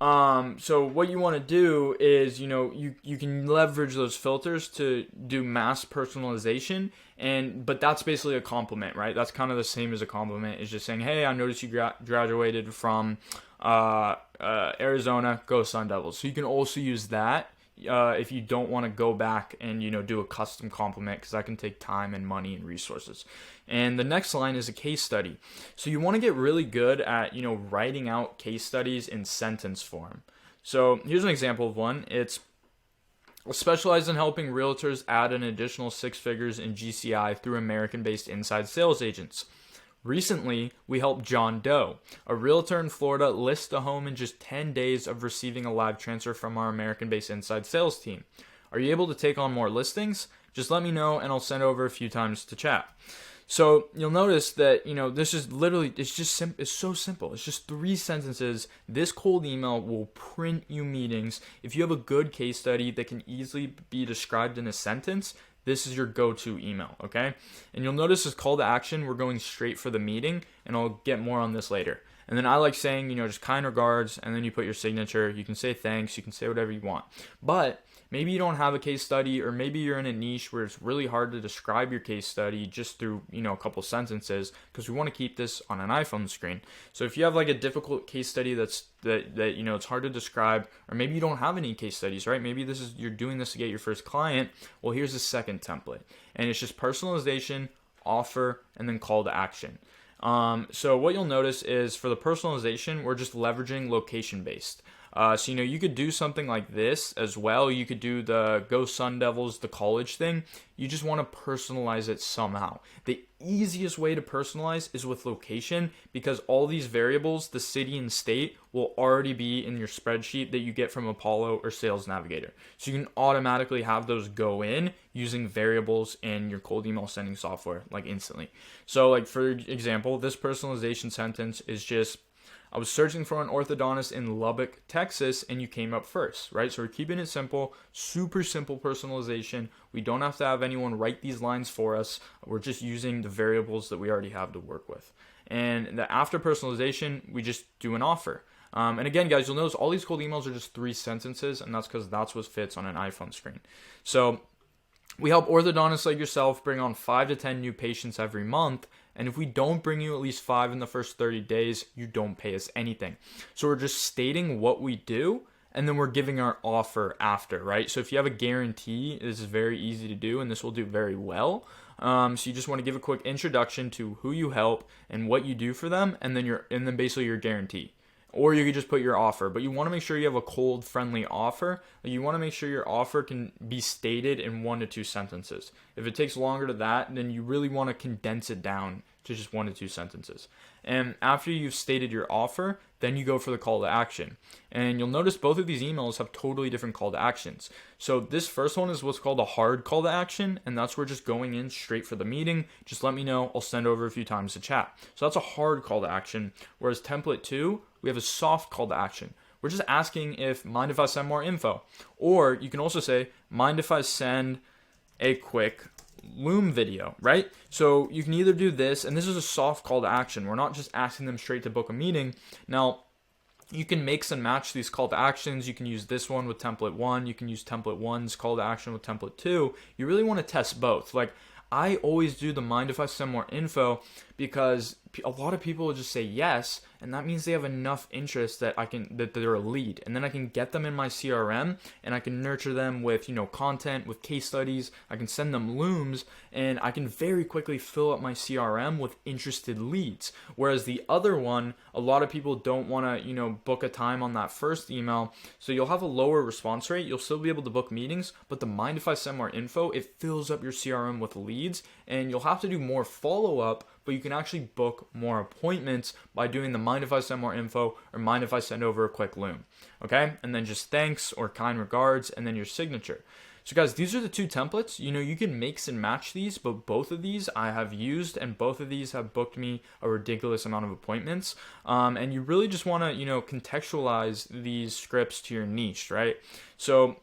So what you want to do is, you can leverage those filters to do mass personalization, but that's basically a compliment, right? That's kind of the same as a compliment. It's just saying, hey, I noticed you graduated from Arizona, go Sun Devils. So you can also use that if you don't want to go back and do a custom compliment, because that can take time and money and resources. And the next line is a case study. So you want to get really good at writing out case studies in sentence form. So here's an example of one. It's specialized in helping realtors add an additional 6 figures in GCI through American-based inside sales agents. Recently, we helped John Doe, a realtor in Florida, list a home in just 10 days of receiving a live transfer from our American-based inside sales team. Are you able to take on more listings? Just let me know and I'll send over a few times to chat. So you'll notice that, this is literally, it's so simple. It's just 3 sentences. This cold email will print you meetings. If you have a good case study that can easily be described in a sentence, this is your go-to email, okay? And you'll notice this call to action, we're going straight for the meeting, and I'll get more on this later. And then I like saying, just kind regards, and then you put your signature. You can say thanks, you can say whatever you want. But maybe you don't have a case study, or maybe you're in a niche where it's really hard to describe your case study just through, a couple sentences, because we want to keep this on an iPhone screen. So if you have like a difficult case study that it's hard to describe, or maybe you don't have any case studies, right? Maybe you're doing this to get your first client. Well, here's the second template, and it's just personalization, offer, and then call to action. So what you'll notice is for the personalization, we're just leveraging location based. So you could do something like this as well. You could do the Go Sun Devils, the college thing. You just want to personalize it somehow. The easiest way to personalize is with location, because all these variables, the city and state, will already be in your spreadsheet that you get from Apollo or Sales Navigator. So you can automatically have those go in using variables in your cold email sending software like instantly. So like for example, this personalization sentence is just, I was searching for an orthodontist in Lubbock, Texas, and you came up first, right? So we're keeping it simple, super simple personalization. We don't have to have anyone write these lines for us. We're just using the variables that we already have to work with. And the after personalization, we just do an offer. And again, guys, you'll notice all these cold emails are just 3 sentences, and that's because that's what fits on an iPhone screen. So we help orthodontists like yourself bring on 5 to 10 new patients every month. And if we don't bring you at least 5 in the first 30 days, you don't pay us anything. So we're just stating what we do, and then we're giving our offer after, right? So if you have a guarantee, this is very easy to do, and this will do very well. So you just want to give a quick introduction to who you help and what you do for them, and then basically your guarantee. Or you could just put your offer, but you want to make sure you have a cold, friendly offer. You want to make sure your offer can be stated in 1 to 2 sentences. If it takes longer to that, then you really want to condense it down to just 1 to 2 sentences. And after you've stated your offer, then you go for the call to action. And you'll notice both of these emails have totally different call to actions. So this first one is what's called a hard call to action, and that's where just going in straight for the meeting. Just let me know, I'll send over a few times to chat. So that's a hard call to action. Whereas template 2, we have a soft call to action. We're just asking if, mind if I send more info? Or you can also say, mind if I send a quick Loom video, right? So you can either do this, and this is a soft call to action. We're not just asking them straight to book a meeting. Now, you can mix and match these call to actions. You can use this one with template 1. You can use template 1's call to action with template 2. You really want to test both. Like, I always do the mind if I send more info, because a lot of people will just say yes, and that means they have enough interest that they're a lead, and then I can get them in my CRM, and I can nurture them with content, with case studies. I can send them looms, and I can very quickly fill up my CRM with interested leads. Whereas the other one, a lot of people don't want to book a time on that first email, so you'll have a lower response rate. You'll still be able to book meetings, but the mind if I send more info, it fills up your CRM with leads, and you'll have to do more follow-up, but you can actually book more appointments by doing the mind if I send more info or mind if I send over a quick loom. Okay? And then just thanks or kind regards, and then your signature. So guys, these are the two templates. You can mix and match these, but both of these I have used, and both of these have booked me a ridiculous amount of appointments. And you really just want to, contextualize these scripts to your niche, right? So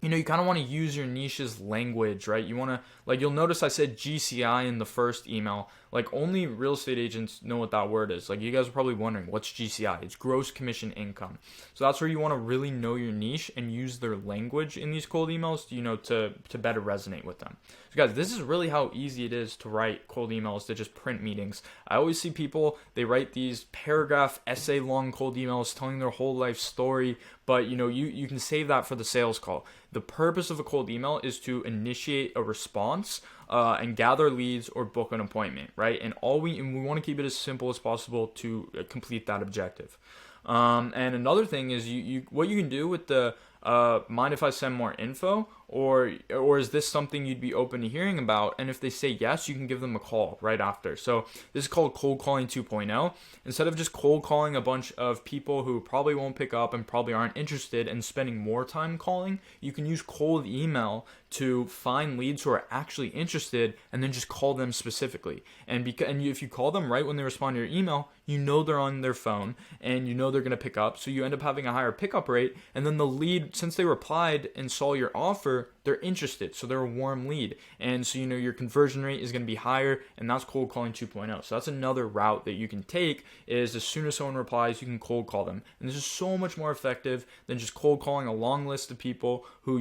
you kind of want to use your niche's language, right? You want to, like, you'll notice I said GCI in the first email. Like, only real estate agents know what that word is. Like, you guys are probably wondering, what's GCI? It's gross commission income. So that's where you want to really know your niche and use their language in these cold emails, to better resonate with them. So guys, this is really how easy it is to write cold emails, to just print meetings. I always see people, they write these paragraph essay long cold emails telling their whole life story, but you can save that for the sales call. The purpose of a cold email is to initiate a response and gather leads or book an appointment, right? And we want to keep it as simple as possible to complete that objective. And another thing is what you can do with the mind if I send more info, or is this something you'd be open to hearing about? And if they say yes, you can give them a call right after. So this is called cold calling 2.0. Instead of just cold calling a bunch of people who probably won't pick up and probably aren't interested and spending more time calling, you can use cold email to find leads who are actually interested and then just call them specifically. And if you call them right when they respond to your email, they're on their phone and they're going to pick up. So you end up having a higher pickup rate. And then the lead, since they replied and saw your offer, they're interested. So they're a warm lead. And so, your conversion rate is going to be higher, and that's cold calling 2.0. So that's another route that you can take, is as soon as someone replies, you can cold call them. And this is so much more effective than just cold calling a long list of people who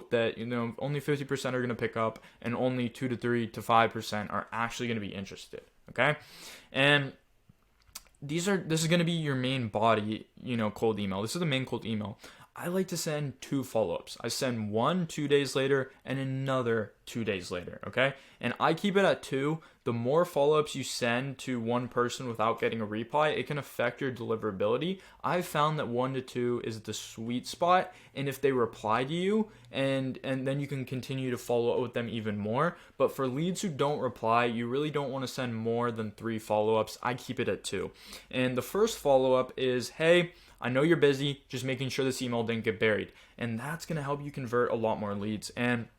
that, only 50% are going to pick up and only 2 to 3 to 5% are actually going to be interested. Okay. And this is going to be your main body, cold email. This is the main cold email. I like to send 2 follow-ups. I send one 2 days later and another 2 days later, okay? And I keep it at 2. The more follow-ups you send to one person without getting a reply, it can affect your deliverability. I've found that 1 to 2 is the sweet spot, and if they reply to you, and then you can continue to follow up with them even more. But for leads who don't reply, you really don't want to send more than 3 follow-ups. I keep it at 2. And the first follow-up is, hey, I know you're busy, just making sure this email didn't get buried. And that's going to help you convert a lot more leads. And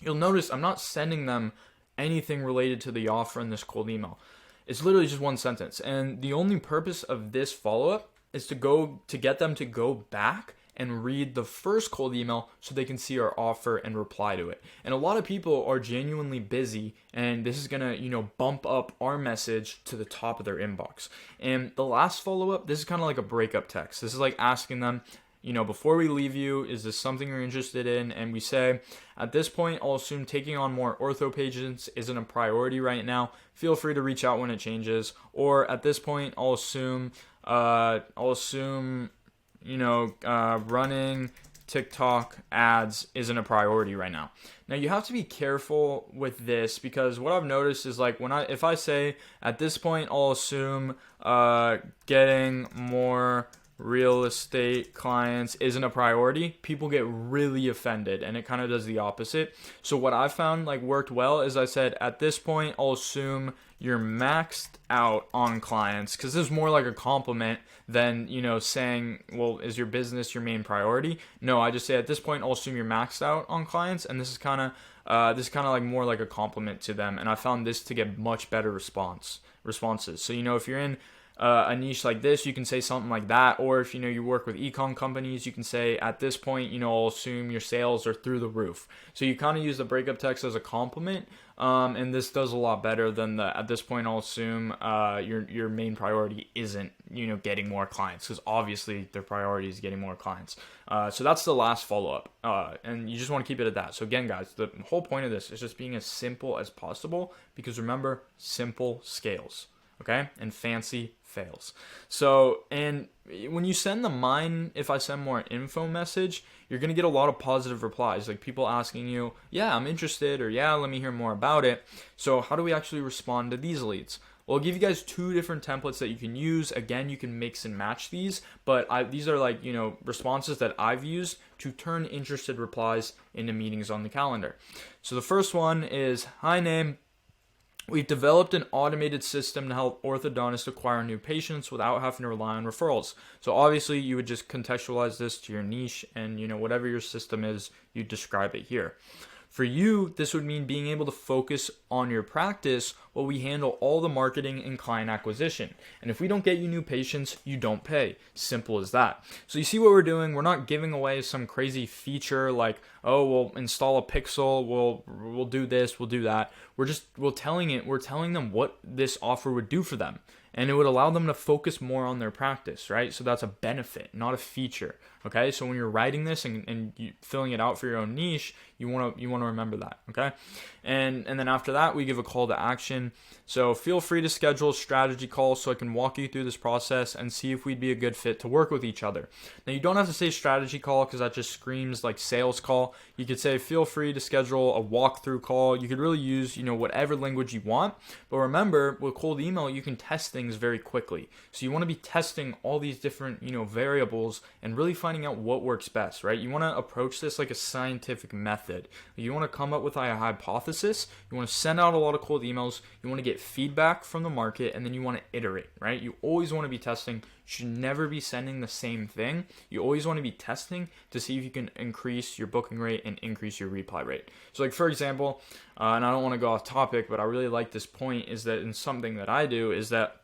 you'll notice I'm not sending them anything related to the offer in this cold email. It's literally just one sentence. And the only purpose of this follow-up is to get them to go back and read the first cold email so they can see our offer and reply to it. And a lot of people are genuinely busy, and this is gonna, bump up our message to the top of their inbox. And the last follow-up, this is kind of like a breakup text. This is like asking them, before we leave you, is this something you're interested in? And we say, at this point, I'll assume taking on more ortho patients isn't a priority right now. Feel free to reach out when it changes. Or at this point, I'll assume running TikTok ads isn't a priority right now. Now you have to be careful with this, because what I've noticed is, like, if I say at this point I'll assume getting more real estate clients isn't a priority, people get really offended, and it kind of does the opposite. So what I found worked well is I said, at this point I'll assume you're maxed out on clients, because this is more like a compliment than saying, well, is your business your main priority? No, I just say, at this point I'll assume you're maxed out on clients, and this is kind of more like a compliment to them. And I found this to get much better responses. So if you're in a niche like this, you can say something like that. Or if you work with e-com companies, you can say, at this point I'll assume your sales are through the roof. So you kind of use the breakup text as a compliment, and this does a lot better than the, at this point I'll assume your main priority isn't getting more clients, because obviously their priority is getting more clients. So that's the last follow-up, and you just want to keep it at that. So again, guys, the whole point of this is just being as simple as possible, because remember, simple scales. Okay, and fancy fails. So, and when you send the mine, if I send more info message, you're going to get a lot of positive replies, like people asking you, yeah, I'm interested, or yeah, let me hear more about it. So how do we actually respond to these leads? Well, I'll give you guys 2 different templates that you can use. Again, you can mix and match these, but these are responses that I've used to turn interested replies into meetings on the calendar. So the first one is, hi name, We've developed an automated system to help orthodontists acquire new patients without having to rely on referrals. So obviously you would just contextualize this to your niche, and whatever your system is, you describe it here. For you, this would mean being able to focus on your practice while we handle all the marketing and client acquisition. And if we don't get you new patients, you don't pay. Simple as that. So you see what we're doing? We're not giving away some crazy feature like, oh, we'll install a pixel, we'll do this, we'll do that. We're telling them what this offer would do for them. And it would allow them to focus more on their practice, right? So that's a benefit, not a feature. Okay, so when you're writing this and you filling it out for your own niche, you want to remember that. Okay, and then after that, we give a call to action. So feel free to schedule a strategy call so I can walk you through this process and see if we'd be a good fit to work with each other. Now you don't have to say strategy call because that just screams like sales call. You could say feel free to schedule a walkthrough call. You could really use whatever language you want. But remember, with cold email, you can test things very quickly. So you want to be testing all these different variables and really finding out what works best, right? You want to approach this like a scientific method. You want to come up with a hypothesis. You want to send out a lot of cold emails. You want to get feedback from the market, and then you want to iterate, right? You always want to be testing. You should never be sending the same thing. You always want to be testing to see if you can increase your booking rate and increase your reply rate. So like for example, and I don't want to go off topic, but I really like this point, is that in something that I do is that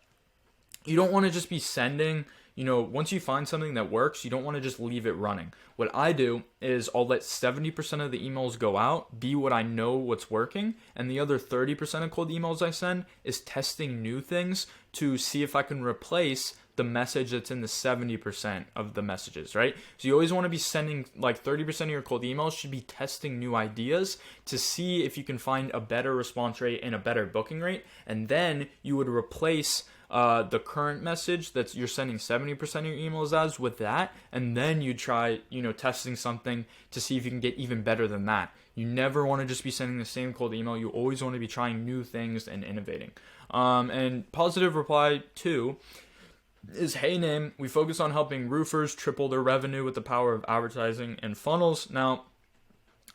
you don't want to just be sending, once you find something that works, you don't want to just leave it running. What I do is I'll let 70% of the emails go out, be what I know what's working, and the other 30% of cold emails I send is testing new things to see if I can replace the message that's in the 70% of the messages, right? So you always want to be sending like 30% of your cold emails should be testing new ideas to see if you can find a better response rate and a better booking rate. And then you would replace the current message that you're sending 70% of your emails as with that. And then you try, testing something to see if you can get even better than that. You never want to just be sending the same cold email. You always want to be trying new things and innovating. And positive reply 2 is, hey name, we focus on helping roofers triple their revenue with the power of advertising and funnels. Now,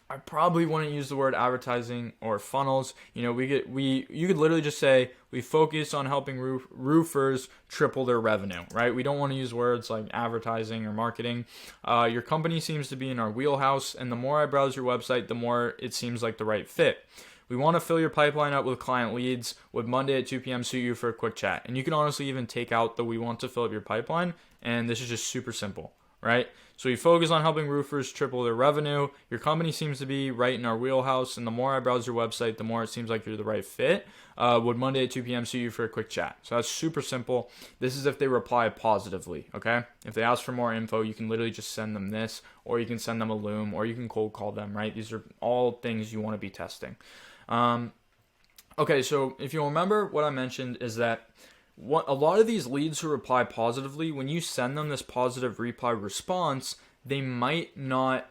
I probably wouldn't use the word advertising or funnels. You could literally just say we focus on helping roofers triple their revenue, right? We don't want to use words like advertising or marketing. Your company seems to be in our wheelhouse, and the more I browse your website, the more it seems like the right fit. We want to fill your pipeline up with client leads. Would Monday at 2 p.m. suit you for a quick chat? And you can honestly even take out the we want to fill up your pipeline, and this is just super simple, right? So we focus on helping roofers triple their revenue. Your company seems to be right in our wheelhouse, and the more I browse your website, the more it seems like you're the right fit. Would Monday at 2 p.m. suit you for a quick chat? So that's super simple. This is if they reply positively, okay? If they ask for more info, you can literally just send them this, or you can send them a Loom, or you can cold call them, right? These are all things you want to be testing. Okay, so if you remember what I mentioned is that a lot of these leads who reply positively, when you send them this positive reply response, they might not,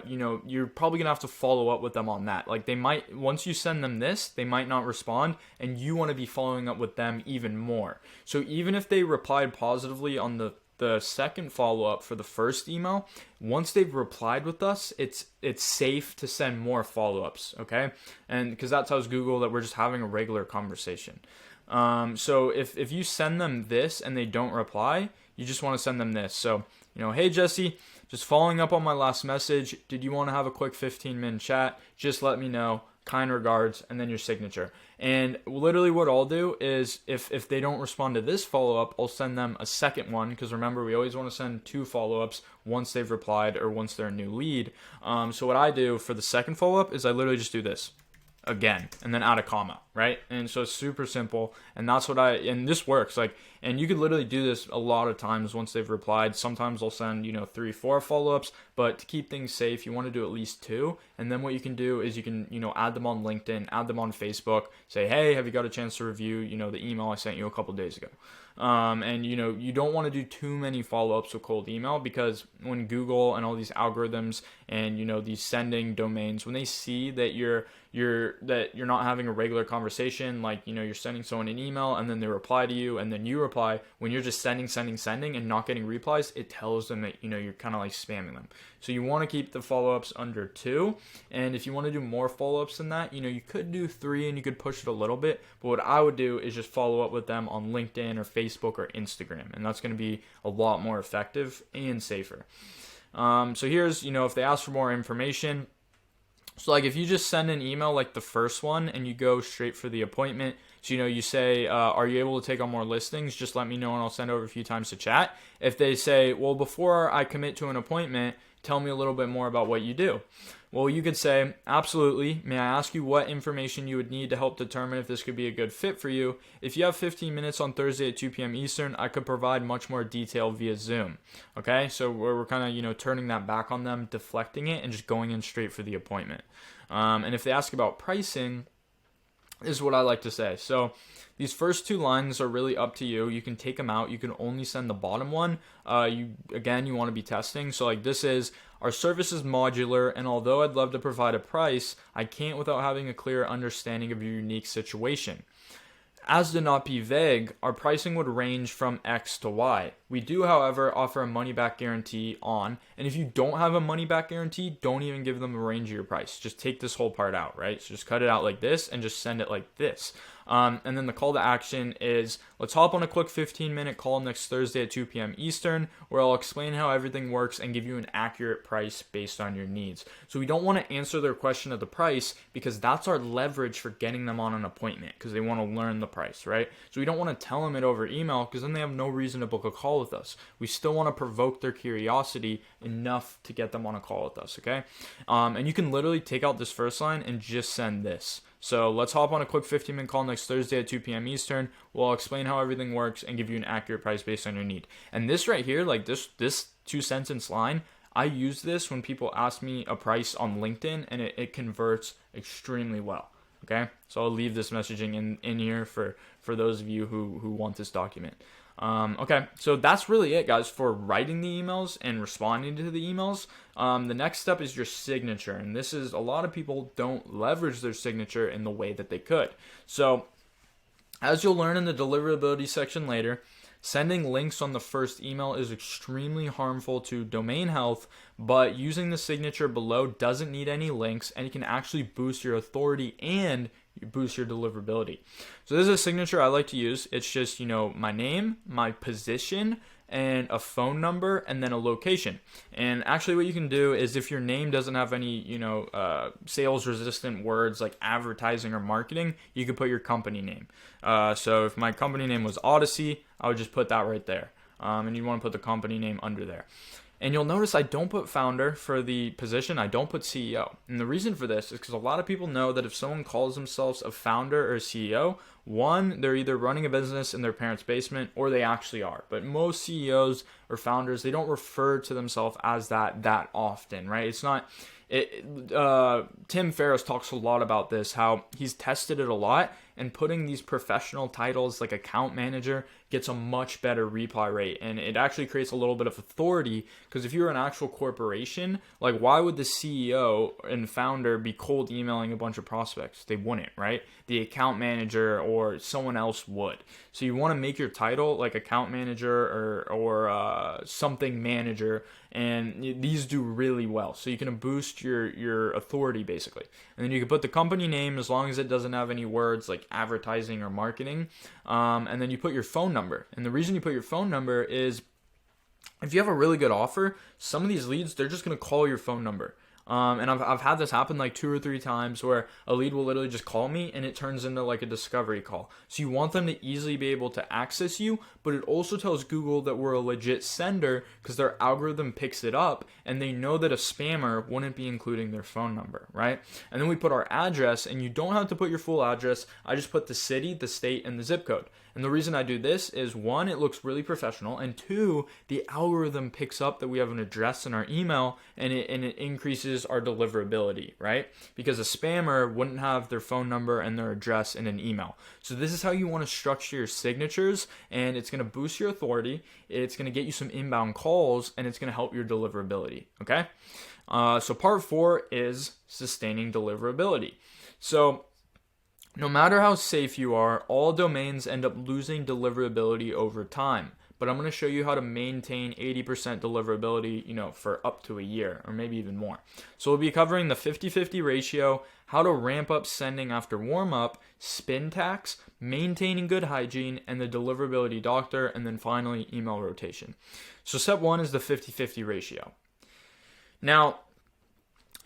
you're probably going to have to follow up with them on that. Like once you send them this, they might not respond, and you want to be following up with them even more. So even if they replied positively on the second follow-up for the first email, once they've replied with us, it's safe to send more follow-ups, okay? And because that tells Google that we're just having a regular conversation. So if you send them this and they don't reply, you just want to send them this. So, hey Jesse, just following up on my last message, did you want to have a quick 15-minute chat? Just let me know. Kind regards, and then your signature. And literally what I'll do is if they don't respond to this follow-up, I'll send them a second one, because remember, we always want to send 2 follow-ups once they've replied or once they're a new lead. So what I do for the second follow-up is I literally just do this again and then add a comma, right? And so it's super simple, and that's what and this works. And you could literally do this a lot of times once they've replied. Sometimes I'll send 3, 4 follow-ups, but to keep things safe, you want to do at least 2. And then what you can do is you can add them on LinkedIn, add them on Facebook, say, hey, have you got a chance to review the email I sent you a couple days ago? And you don't want to do too many follow-ups with cold email, because when Google and all these algorithms and these sending domains, when they see that you're not having a regular conversation, like you're sending someone an email and then they reply to you and then you reply, when you're just sending and not getting replies, it tells them that you're kind of like spamming them. So you want to keep the follow-ups under 2, and if you want to do more follow-ups than that, you could do 3 and you could push it a little bit, but what I would do is just follow up with them on LinkedIn or Facebook or Instagram, and that's going to be a lot more effective and safer. So here's, if they ask for more information, so like if you just send an email like the first one and you go straight for the appointment, so you say, are you able to take on more listings? Just let me know and I'll send over a few times to chat. If they say, well, before I commit to an appointment, tell me a little bit more about what you do. Well, you could say, absolutely. May I ask you what information you would need to help determine if this could be a good fit for you? If you have 15 minutes on Thursday at 2 p.m. Eastern, I could provide much more detail via Zoom. Okay, so we're kind of, turning that back on them, deflecting it, and just going in straight for the appointment. And if they ask about pricing, this is what I like to say. So these first 2 lines are really up to you. You can take them out. You can only send the bottom one. You want to be testing. So like this is, our service is modular, and although I'd love to provide a price, I can't without having a clear understanding of your unique situation. As to not be vague, our pricing would range from X to Y. We do, however, offer a money-back guarantee on, and if you don't have a money-back guarantee, don't even give them a range of your price. Just take this whole part out, right? So just cut it out like this and just send it like this. And then the call to action is, let's hop on a quick 15-minute call next Thursday at 2 p.m. Eastern, where I'll explain how everything works and give you an accurate price based on your needs. So we don't want to answer their question of the price, because that's our leverage for getting them on an appointment, because they want to learn the price, right? So we don't want to tell them it over email, because then they have no reason to book a call with us. We still want to provoke their curiosity enough to get them on a call with us, okay? And you can literally take out this first line and just send this. So let's hop on a quick 15-minute call next Thursday at 2 p.m. Eastern. We'll explain how everything works and give you an accurate price based on your need. And this right here, like this 2-sentence line, I use this when people ask me a price on LinkedIn, and it converts extremely well. Okay, so I'll leave this messaging in here for those of you who want this document. Okay, so that's really it, guys, for writing the emails and responding to the emails. The next step is your signature, and this is, a lot of people don't leverage their signature in the way that they could. So as you'll learn in the deliverability section later, sending links on the first email is extremely harmful to domain health, but using the signature below doesn't need any links, and it can actually boost your authority and boost your deliverability. So this is a signature I like to use. It's just, my name, my position, and a phone number, and then a location. And actually what you can do is, if your name doesn't have any, sales resistant words like advertising or marketing, you could put your company name. So if my company name was Odyssey, I would just put that right there. And you want to put the company name under there. And you'll notice I don't put founder for the position. I don't put CEO. And the reason for this is because a lot of people know that if someone calls themselves a founder or a CEO, one, they're either running a business in their parents' basement, or they actually are. But most CEOs or founders, they don't refer to themselves as that often, right? It's not... Tim Ferriss talks a lot about this, how he's tested it a lot, and putting these professional titles like account manager gets a much better reply rate, and it actually creates a little bit of authority, because if you're an actual corporation, like, why would the CEO and founder be cold emailing a bunch of prospects? They wouldn't, right? The account manager or someone else would. So you want to make your title like account manager or something manager, and these do really well. So you can boost your authority, basically. And then you can put the company name, as long as it doesn't have any words like advertising or marketing. And then you put your phone number. And the reason you put your phone number is, if you have a really good offer, some of these leads, they're just going to call your phone number. And I've had this happen like 2 or 3 times, where a lead will literally just call me and it turns into like a discovery call. So you want them to easily be able to access you, but it also tells Google that we're a legit sender, because their algorithm picks it up and they know that a spammer wouldn't be including their phone number, right? And then we put our address, and you don't have to put your full address. I just put the city, the state, and the zip code. And the reason I do this is, 1, it looks really professional, and 2, the algorithm picks up that we have an address in our email, and it increases increases our deliverability, right? Because a spammer wouldn't have their phone number and their address in an email. So this is how you want to structure your signatures, and it's going to boost your authority, it's going to get you some inbound calls, and it's going to help your deliverability, okay? So part 4 is sustaining deliverability. So no matter how safe you are, all domains end up losing deliverability over time. But I'm going to show you how to maintain 80% deliverability, for up to a year or maybe even more. So we'll be covering the 50-50 ratio, how to ramp up sending after warm up, spin tax, maintaining good hygiene, and the deliverability doctor, and then finally email rotation. So step 1 is the 50-50 ratio. Now,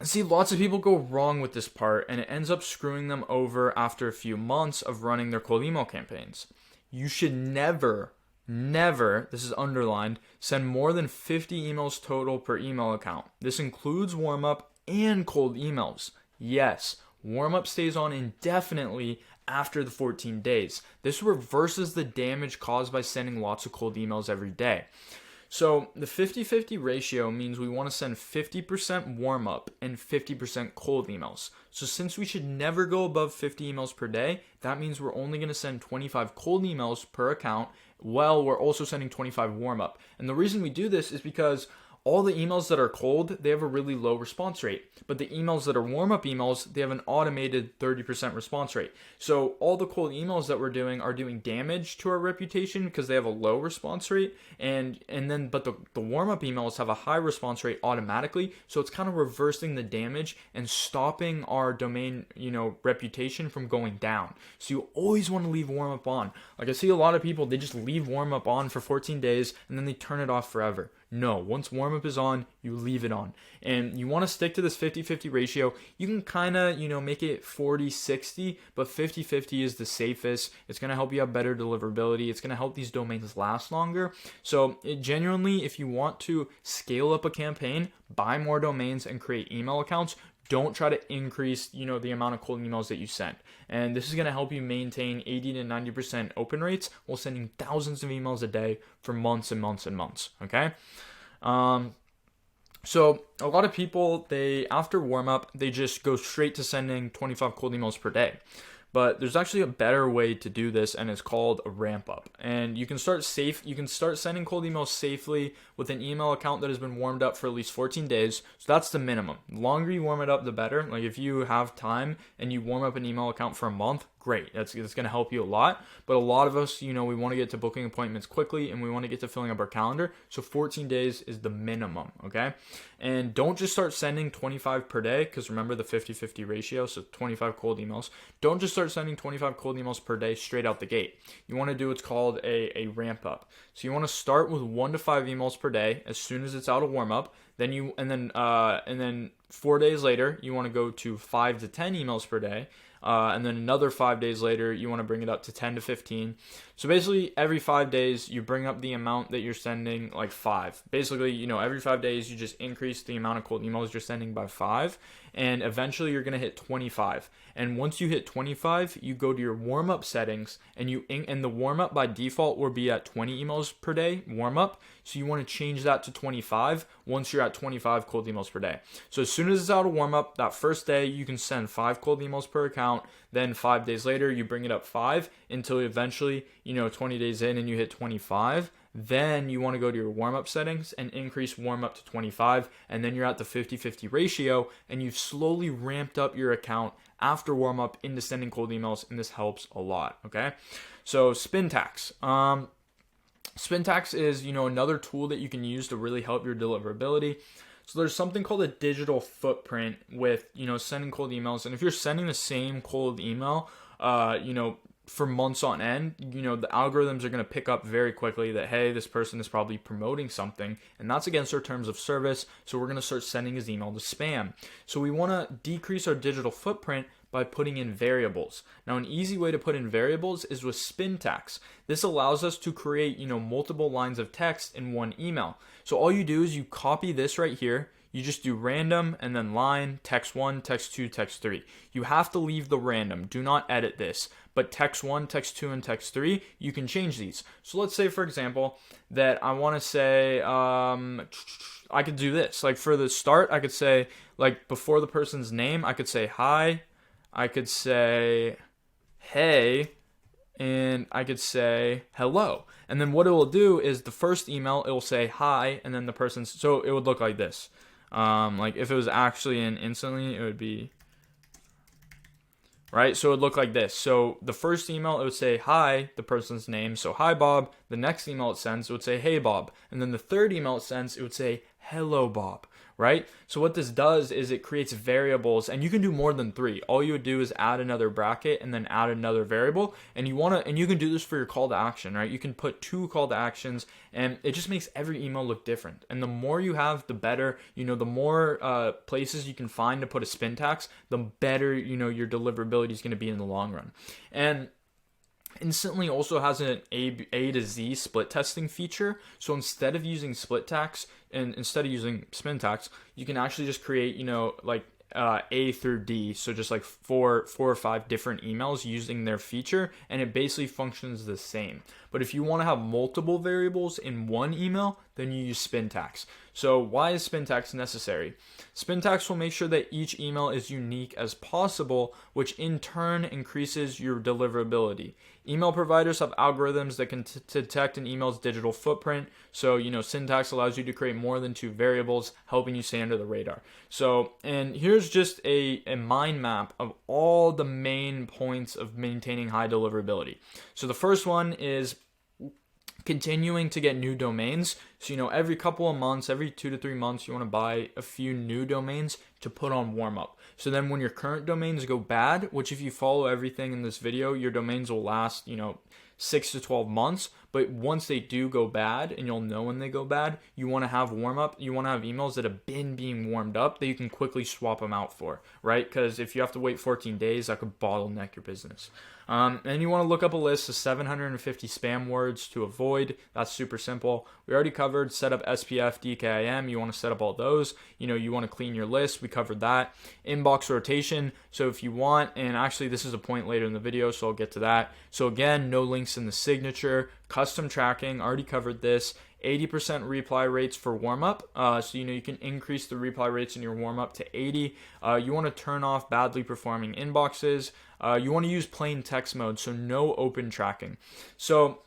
see, lots of people go wrong with this part, and it ends up screwing them over after a few months of running their cold email campaigns. You should never, this is underlined, send more than 50 emails total per email account. This includes warm-up and cold emails. Yes, warm-up stays on indefinitely after the 14 days. This reverses the damage caused by sending lots of cold emails every day. So the 50-50 ratio means we want to send 50% warm-up and 50% cold emails. So since we should never go above 50 emails per day, that means we're only going to send 25 cold emails per account, while we're also sending 25 warm-up. And the reason we do this is because all the emails that are cold, they have a really low response rate. But the emails that are warm-up emails, they have an automated 30% response rate. So all the cold emails that we're doing are doing damage to our reputation because they have a low response rate. But the warm-up emails have a high response rate automatically. So it's kind of reversing the damage and stopping our domain, reputation from going down. So you always want to leave warm-up on. Like I see a lot of people, they just leave warm-up on for 14 days and then they turn it off forever. No, once warm-up is on, you leave it on. And you want to stick to this 50-50 ratio. You can kind of, make it 40-60, but 50-50 is the safest. It's going to help you have better deliverability. It's going to help these domains last longer. So genuinely, if you want to scale up a campaign, buy more domains and create email accounts, don't try to increase, the amount of cold emails that you send. And this is going to help you maintain 80 to 90% open rates while sending thousands of emails a day for months and months and months, okay? So a lot of people, after warm up, they just go straight to sending 25 cold emails per day. But there's actually a better way to do this, and it's called a ramp up. And you can start sending cold emails safely with an email account that has been warmed up for at least 14 days. So that's the minimum. The longer you warm it up, the better. Like if you have time and you warm up an email account for a month, great. That's going to help you a lot. But a lot of us, we want to get to booking appointments quickly and we want to get to filling up our calendar. So 14 days is the minimum, okay? And don't just start sending 25 per day, because remember the 50-50 ratio, so 25 cold emails. Don't just start sending 25 cold emails per day straight out the gate. You want to do what's called a ramp up. So you want to start with 1 to 5 emails per day as soon as it's out of warm up. And then 4 days later, you want to go to 5 to 10 emails per day. And then another 5 days later, you want to bring it up to 10 to 15. So basically, every 5 days, you bring up the amount that you're sending, like 5. Basically, every 5 days, you just increase the amount of cold emails you're sending by 5. And eventually, you're going to hit 25. And once you hit 25, you go to your warm-up settings, and the warm-up by default will be at 20 emails per day, warm-up. So you want to change that to 25 once you're at 25 cold emails per day. So as soon as it's out of warm-up, that first day, you can send 5 cold emails per account. Then 5 days later, you bring it up 5 until eventually, 20 days in and you hit 25. Then you want to go to your warm-up settings and increase warm-up to 25. And then you're at the 50-50 ratio and you've slowly ramped up your account after warm-up into sending cold emails. And this helps a lot, okay? So spin tax. Spin tax is, another tool that you can use to really help your deliverability. So there's something called a digital footprint with, sending cold emails. And if you're sending the same cold email, for months on end, the algorithms are going to pick up very quickly that, hey, this person is probably promoting something, and that's against our terms of service. So we're going to start sending his email to spam. So we want to decrease our digital footprint by putting in variables. Now, an easy way to put in variables is with spin tax. This allows us to create, multiple lines of text in one email. So all you do is you copy this right here. You just do random and then line, text 1, text 2, text 3. You have to leave the random. Do not edit this. But text 1, text 2, and text 3, you can change these. So let's say, for example, that I want to say, I could do this. Like for the start, I could say, like before the person's name, I could say hi, I could say hey, and I could say hello. And then what it will do is the first email, it will say hi, and then the person's, so it would look like this. Like if it was actually in instantly, it would be, right? So it would look like this. So the first email, it would say hi, the person's name. So hi, Bob. The next email it sends, it would say hey, Bob. And then the third email it sends, it would say hello, Bob, right? So what this does is it creates variables, and you can do more than 3. All you would do is add another bracket and then add another variable, and you can do this for your call to action, right? You can put 2 call to actions, and it just makes every email look different. And the more you have, the better. The more places you can find to put a spin tax, the better your deliverability is going to be in the long run. And Instantly also has an A to Z split testing feature. So instead of using split tax and instead of using spin tax, you can actually just create, like A through D. So just like four or 5 different emails using their feature, and it basically functions the same. But if you want to have multiple variables in one email, then you use spin tax. So why is spin tax necessary? Spin tax will make sure that each email is unique as possible, which in turn increases your deliverability. Email providers have algorithms that can detect an email's digital footprint. So, syntax allows you to create more than 2 variables, helping you stay under the radar. So, and here's just a mind map of all the main points of maintaining high deliverability. So the first one is continuing to get new domains. So, every couple of months, every 2 to 3 months, you want to buy a few new domains to put on warm up. So then when your current domains go bad, which if you follow everything in this video, your domains will last, 6 to 12 months. But once they do go bad, and you'll know when they go bad, you want to have warm up. You want to have emails that have been being warmed up that you can quickly swap them out for, right? Because if you have to wait 14 days, that could bottleneck your business. And you want to look up a list of 750 spam words to avoid. That's super simple. We already covered set up SPF, DKIM. You want to set up all those. You want to clean your list. We covered that. Inbox rotation. So if you want, and actually this is a point later in the video, so I'll get to that. So again, no links in the signature. Custom tracking, already covered this. 80% reply rates for warm-up. So you can increase the reply rates in your warm-up to 80. You want to turn off badly performing inboxes. You want to use plain text mode, so no open tracking. So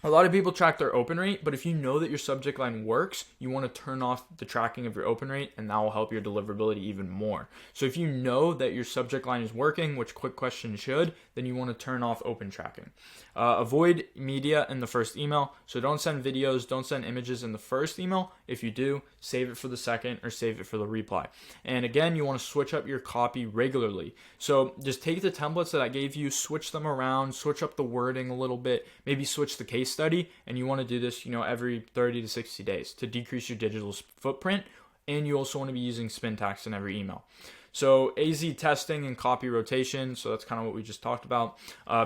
a lot of people track their open rate, but if you know that your subject line works, you want to turn off the tracking of your open rate, and that will help your deliverability even more. So if you know that your subject line is working, which quick question should, then you want to turn off open tracking. Avoid media in the first email. So don't send videos, don't send images in the first email. If you do, save it for the second or save it for the reply. And again, you want to switch up your copy regularly. So just take the templates that I gave you, switch them around, switch up the wording a little bit, maybe switch the case study, and you want to do this, every 30 to 60 days to decrease your digital footprint. And you also want to be using spin tax in every email. So AZ testing and copy rotation. So that's kind of what we just talked about.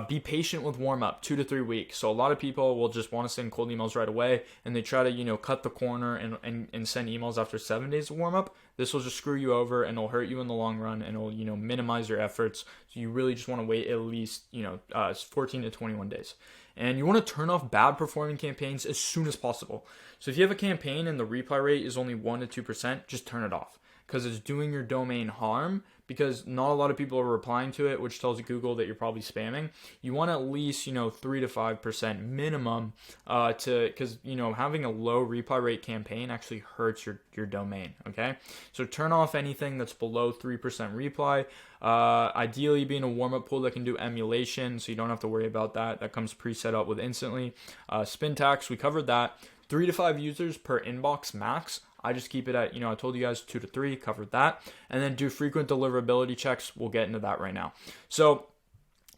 Be patient with warm up, 2 to 3 weeks. So a lot of people will just want to send cold emails right away, and they try to, cut the corner and send emails after 7 days of warm up. This will just screw you over, and it'll hurt you in the long run, and it'll, minimize your efforts. So you really just want to wait at least, 14 to 21 days. And you want to turn off bad performing campaigns as soon as possible. So if you have a campaign and the reply rate is only 1 to 2%, just turn it off, because it's doing your domain harm, because not a lot of people are replying to it, which tells Google that you're probably spamming. You want at least, 3 to 5% minimum because, having a low reply rate campaign actually hurts your domain, okay? So turn off anything that's below 3% reply. Ideally being a warm-up pool that can do emulation, so you don't have to worry about that. That comes pre-set up with Instantly. Spin tax, we covered that. 3 to 5 users per inbox max. I just keep it at, I told you guys 2 to 3, covered that. And then do frequent deliverability checks. We'll get into that right now. So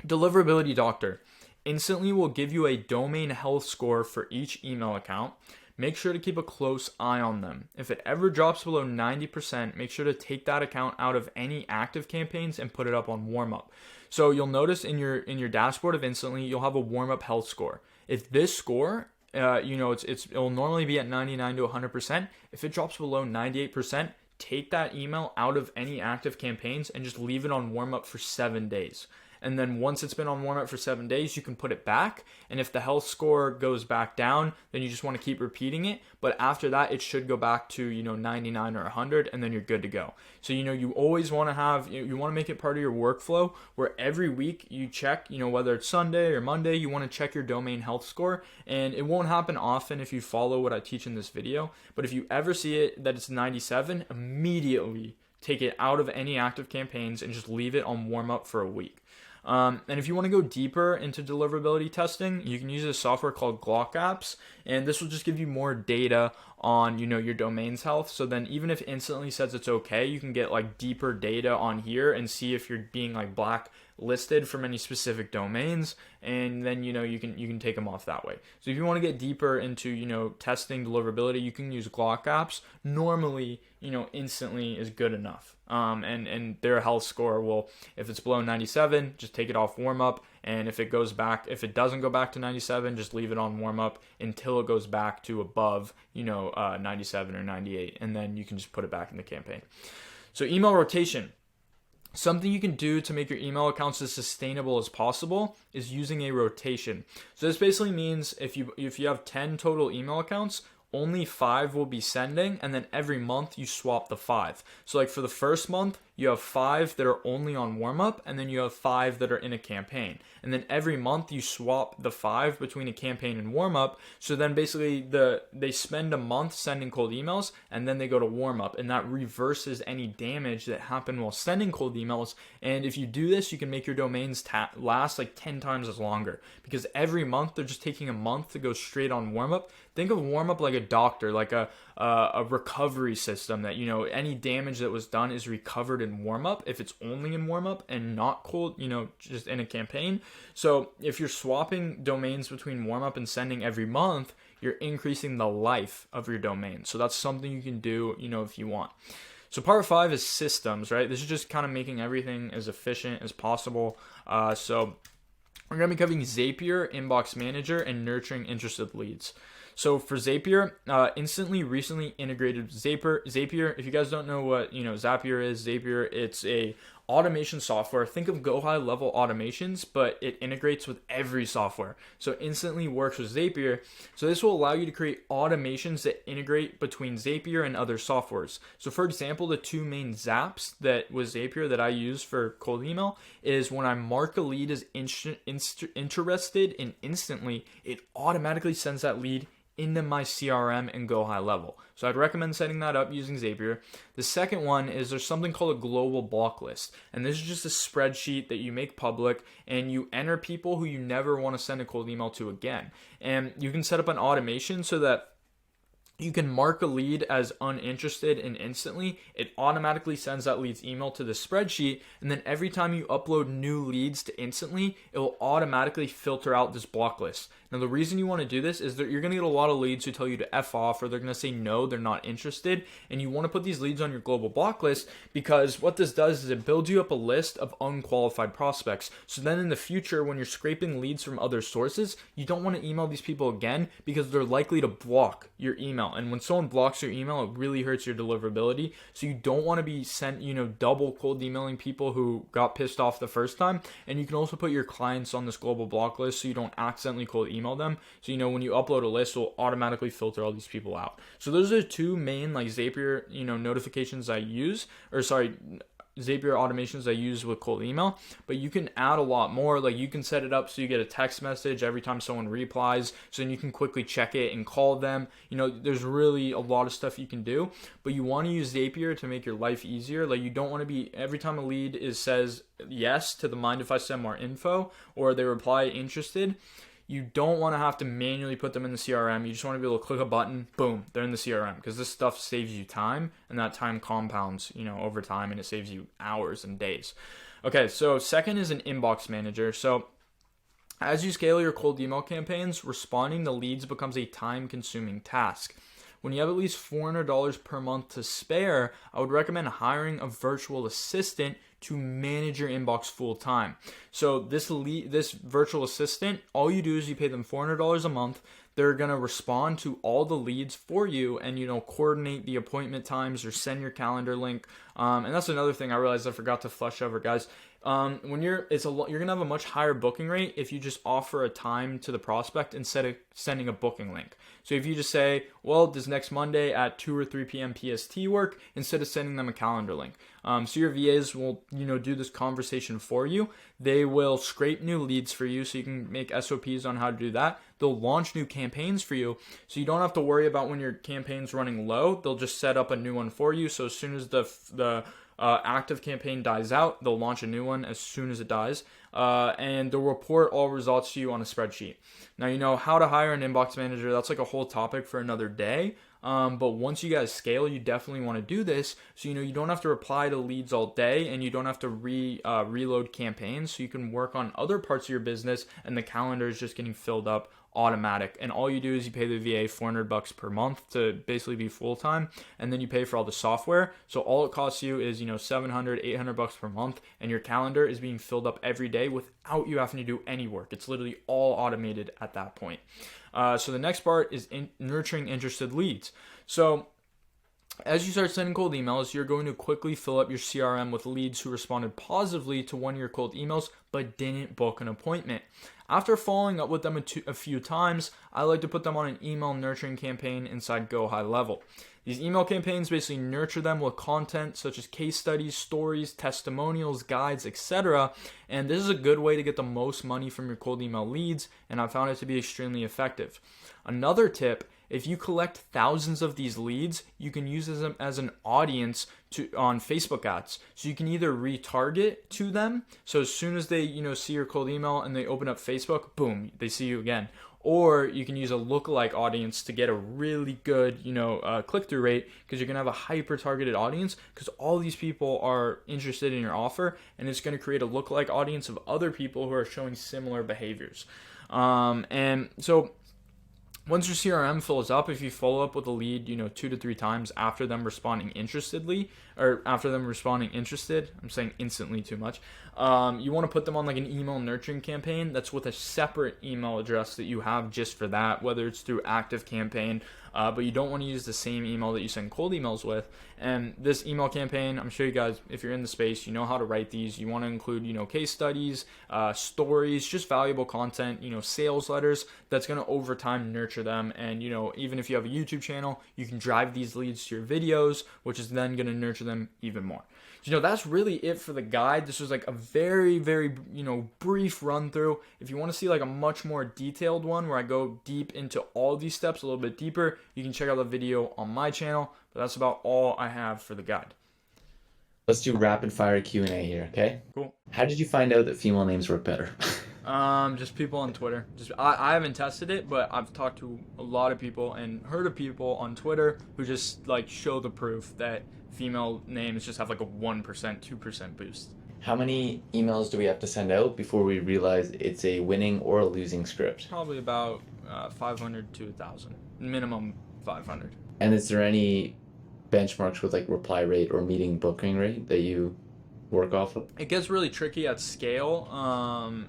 deliverability doctor. Instantly will give you a domain health score for each email account. Make sure to keep a close eye on them. If it ever drops below 90%, make sure to take that account out of any active campaigns and put it up on warm-up. So you'll notice in your dashboard of Instantly, you'll have a warm-up health score. If this score it'll normally be at 99 to 100%. If it drops below 98%, take that email out of any active campaigns and just leave it on warm up for 7 days. and then once it's been on warm up for 7 days, you can put it back. And if the health score goes back down, then you just want to keep repeating it. But after that, it should go back to 99 or 100, and then you're good to go. So you always want to have, you want to make it part of your workflow where every week you check, whether it's Sunday or Monday, you want to check your domain health score. And it won't happen often if you follow what I teach in this video, but if you ever see it that it's 97, immediately take it out of any active campaigns and just leave it on warm up for a week. And if you want to go deeper into deliverability testing, you can use a software called Glock Apps, and this will just give you more data on your domain's health. So then even if instantly says it's okay, you can get like deeper data on here and see if you're being like blacklisted from any specific domains, and then you can take them off that way. So if you want to get deeper into testing deliverability, you can use Glock Apps. Normally instantly is good enough. And their health score will, if it's below 97, just take it off warm up. And if it doesn't go back to 97, just leave it on warm up until it goes back to above, 97 or 98. And then you can just put it back in the campaign. So email rotation. Something you can do to make your email accounts as sustainable as possible is using a rotation. So this basically means if you have 10 total email accounts, only 5 will be sending, and then every month you swap the 5. So like for the first month, you have 5 that are only on warm up, and then you have 5 that are in a campaign. And then every month you swap the 5 between a campaign and warm up. So then basically they spend a month sending cold emails, and then they go to warm up, and that reverses any damage that happened while sending cold emails. And if you do this, you can make your domains last like 10 times as longer, because every month they're just taking a month to go straight on warm up. Think of warm up like a doctor, like a recovery system that any damage that was done is recovered in warm up if it's only in warm up and not cold, just in a campaign. So if you're swapping domains between warm up and sending every month, you're increasing the life of your domain. So that's something you can do, if you want. So part 5 is systems, right? This is just kind of making everything as efficient as possible. So we're going to be covering Zapier, Inbox Manager, and nurturing interested leads. So for Zapier, instantly recently integrated Zapier. If you guys don't know what Zapier is, it's a automation software. Think of Go High level automations, but it integrates with every software. So instantly works with Zapier. So this will allow you to create automations that integrate between Zapier and other softwares. So for example, the 2 main zaps that was Zapier that I use for cold email is when I mark a lead as interested in instantly, it automatically sends that lead into my CRM and Go High level. So I'd recommend setting that up using Zapier. The second one is there's something called a global block list. And this is just a spreadsheet that you make public and you enter people who you never want to send a cold email to again. And you can set up an automation so that you can mark a lead as uninterested and instantly it automatically sends that lead's email to the spreadsheet, and then every time you upload new leads to instantly, it will automatically filter out this block list. Now the reason you want to do this is that you're going to get a lot of leads who tell you to F off, or they're going to say no, they're not interested, and you want to put these leads on your global block list, because what this does is it builds you up a list of unqualified prospects. So then in the future, when you're scraping leads from other sources, you don't want to email these people again because they're likely to block your email. And when someone blocks your email, it really hurts your deliverability. So you don't want to be sent, double cold emailing people who got pissed off the first time. And you can also put your clients on this global block list so you don't accidentally cold email them. So, when you upload a list, it'll automatically filter all these people out. So those are 2 main Zapier, notifications I use, Zapier automations I use with cold email, but you can add a lot more. Like you can set it up so you get a text message every time someone replies, so then you can quickly check it and call them. There's really a lot of stuff you can do, but you want to use Zapier to make your life easier. Like you don't want to be, every time a lead says yes to the mind if I send more info, or they reply interested, you don't want to have to manually put them in the CRM. You just want to be able to click a button, boom, they're in the CRM, because this stuff saves you time, and that time compounds, over time, and it saves you hours and days. Okay, so second is an inbox manager. So as you scale your cold email campaigns, responding to leads becomes a time-consuming task. When you have at least $400 per month to spare, I would recommend hiring a virtual assistant to manage your inbox full time. So this virtual assistant, all you do is you pay them $400 a month. They're going to respond to all the leads for you and, coordinate the appointment times or send your calendar link. And that's another thing I realized I forgot to flush over, guys. You're gonna have a much higher booking rate if you just offer a time to the prospect instead of sending a booking link. So if you just say, well, does next Monday at 2 or 3 p.m. PST work, instead of sending them a calendar link. So your VAs will, do this conversation for you. They will scrape new leads for you so you can make SOPs on how to do that. They'll launch new campaigns for you so you don't have to worry about when your campaign's running low. They'll just set up a new one for you. So as soon as the active campaign dies out, they'll launch a new one as soon as it dies, and they'll report all results to you on a spreadsheet. Now, how to hire an inbox manager, that's like a whole topic for another day. But once you guys scale, you definitely want to do this. So, you don't have to reply to leads all day, and you don't have to reload campaigns. So you can work on other parts of your business, and the calendar is just getting filled up automatic. And all you do is you pay the VA $400 per month to basically be full-time, and then you pay for all the software. So all it costs you is, $700, $800 per month, and your calendar is being filled up every day without you having to do any work. It's literally all automated at that point. So the next part is nurturing interested leads. So as you start sending cold emails, you're going to quickly fill up your CRM with leads who responded positively to one of your cold emails but didn't book an appointment. After following up with them a few times, I like to put them on an email nurturing campaign inside Go High Level. These email campaigns basically nurture them with content such as case studies, stories, testimonials, guides, etc. And this is a good way to get the most money from your cold email leads, and I found it to be extremely effective. Another tip: if you collect thousands of these leads, you can use them as an audience on Facebook ads. So you can either retarget to them. So as soon as they, see your cold email and they open up Facebook, boom, they see you again. Or you can use a lookalike audience to get a really good, click-through rate, because you're going to have a hyper-targeted audience because all these people are interested in your offer, and it's going to create a lookalike audience of other people who are showing similar behaviors. And so once your CRM fills up, if you follow up with a lead, 2 to 3 times after them responding interested, I'm saying instantly too much. You want to put them on like an email nurturing campaign that's with a separate email address that you have just for that, whether it's through ActiveCampaign, but you don't want to use the same email that you send cold emails with. And this email campaign, I'm sure you guys, if you're in the space, you know how to write these. You want to include, case studies, stories, just valuable content, sales letters that's going to over time nurture them. And, even if you have a YouTube channel, you can drive these leads to your videos, which is then going to nurture them even more. So, that's really it for the guide. This was like a very, very, brief run through. If you want to see like a much more detailed one where I go deep into all these steps a little bit deeper, you can check out the video on my channel. But that's about all I have for the guide. Let's do rapid fire Q&A here, okay? Cool. How did you find out that female names work better? Just people on Twitter. I haven't tested it, but I've talked to a lot of people and heard of people on Twitter who just like show the proof that female names just have like a 1%, 2% boost. How many emails do we have to send out before we realize it's a winning or a losing script? Probably about 500 to 1,000. Minimum 500. And is there any benchmarks with like reply rate or meeting booking rate that you work off of? It gets really tricky at scale,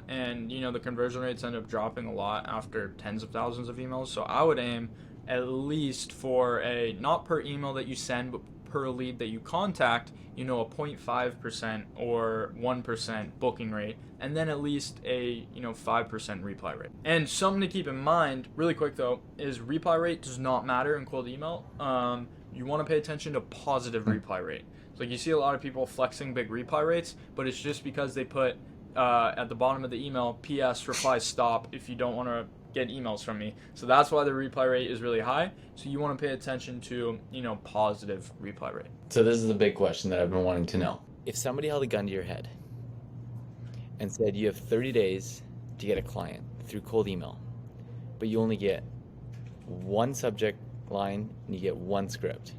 and the conversion rates end up dropping a lot after tens of thousands of emails. So I would aim at least for a, not per email that you send, but per lead that you contact, a 0.5% or 1% booking rate, and then at least a 5% reply rate. And something to keep in mind really quick though is reply rate does not matter in cold email. You want to pay attention to positive reply rate. So you see a lot of people flexing big reply rates, but it's just because they put at the bottom of the email, PS reply stop if you don't want to get emails from me. So that's why the reply rate is really high. So you want to pay attention to, positive reply rate. So this is a big question that I've been wanting to know. If somebody held a gun to your head and said you have 30 days to get a client through cold email, but you only get one subject line and you get one script,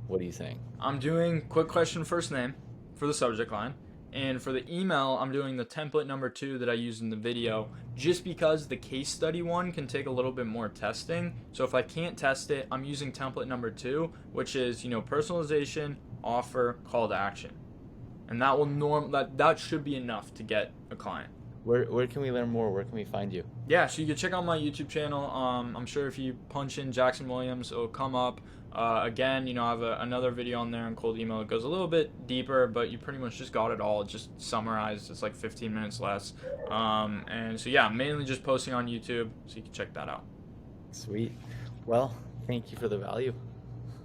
what are you saying? I'm doing quick question first name for the subject line. And for the email, I'm doing the template number 2 that I used in the video, just because the case study one can take a little bit more testing. So if I can't test it, I'm using template number 2, which is, personalization, offer, call to action. And that will that should be enough to get a client. Where can we learn more? Where can we find you? Yeah, so you can check out my YouTube channel. I'm sure if you punch in Jackson Williams, it'll come up. Again, I have another video on there on cold email. It goes a little bit deeper, but you pretty much just got it all. It's just summarized. It's like 15 minutes less. And so yeah, mainly just posting on YouTube, so you can check that out. Sweet. Well, thank you for the value.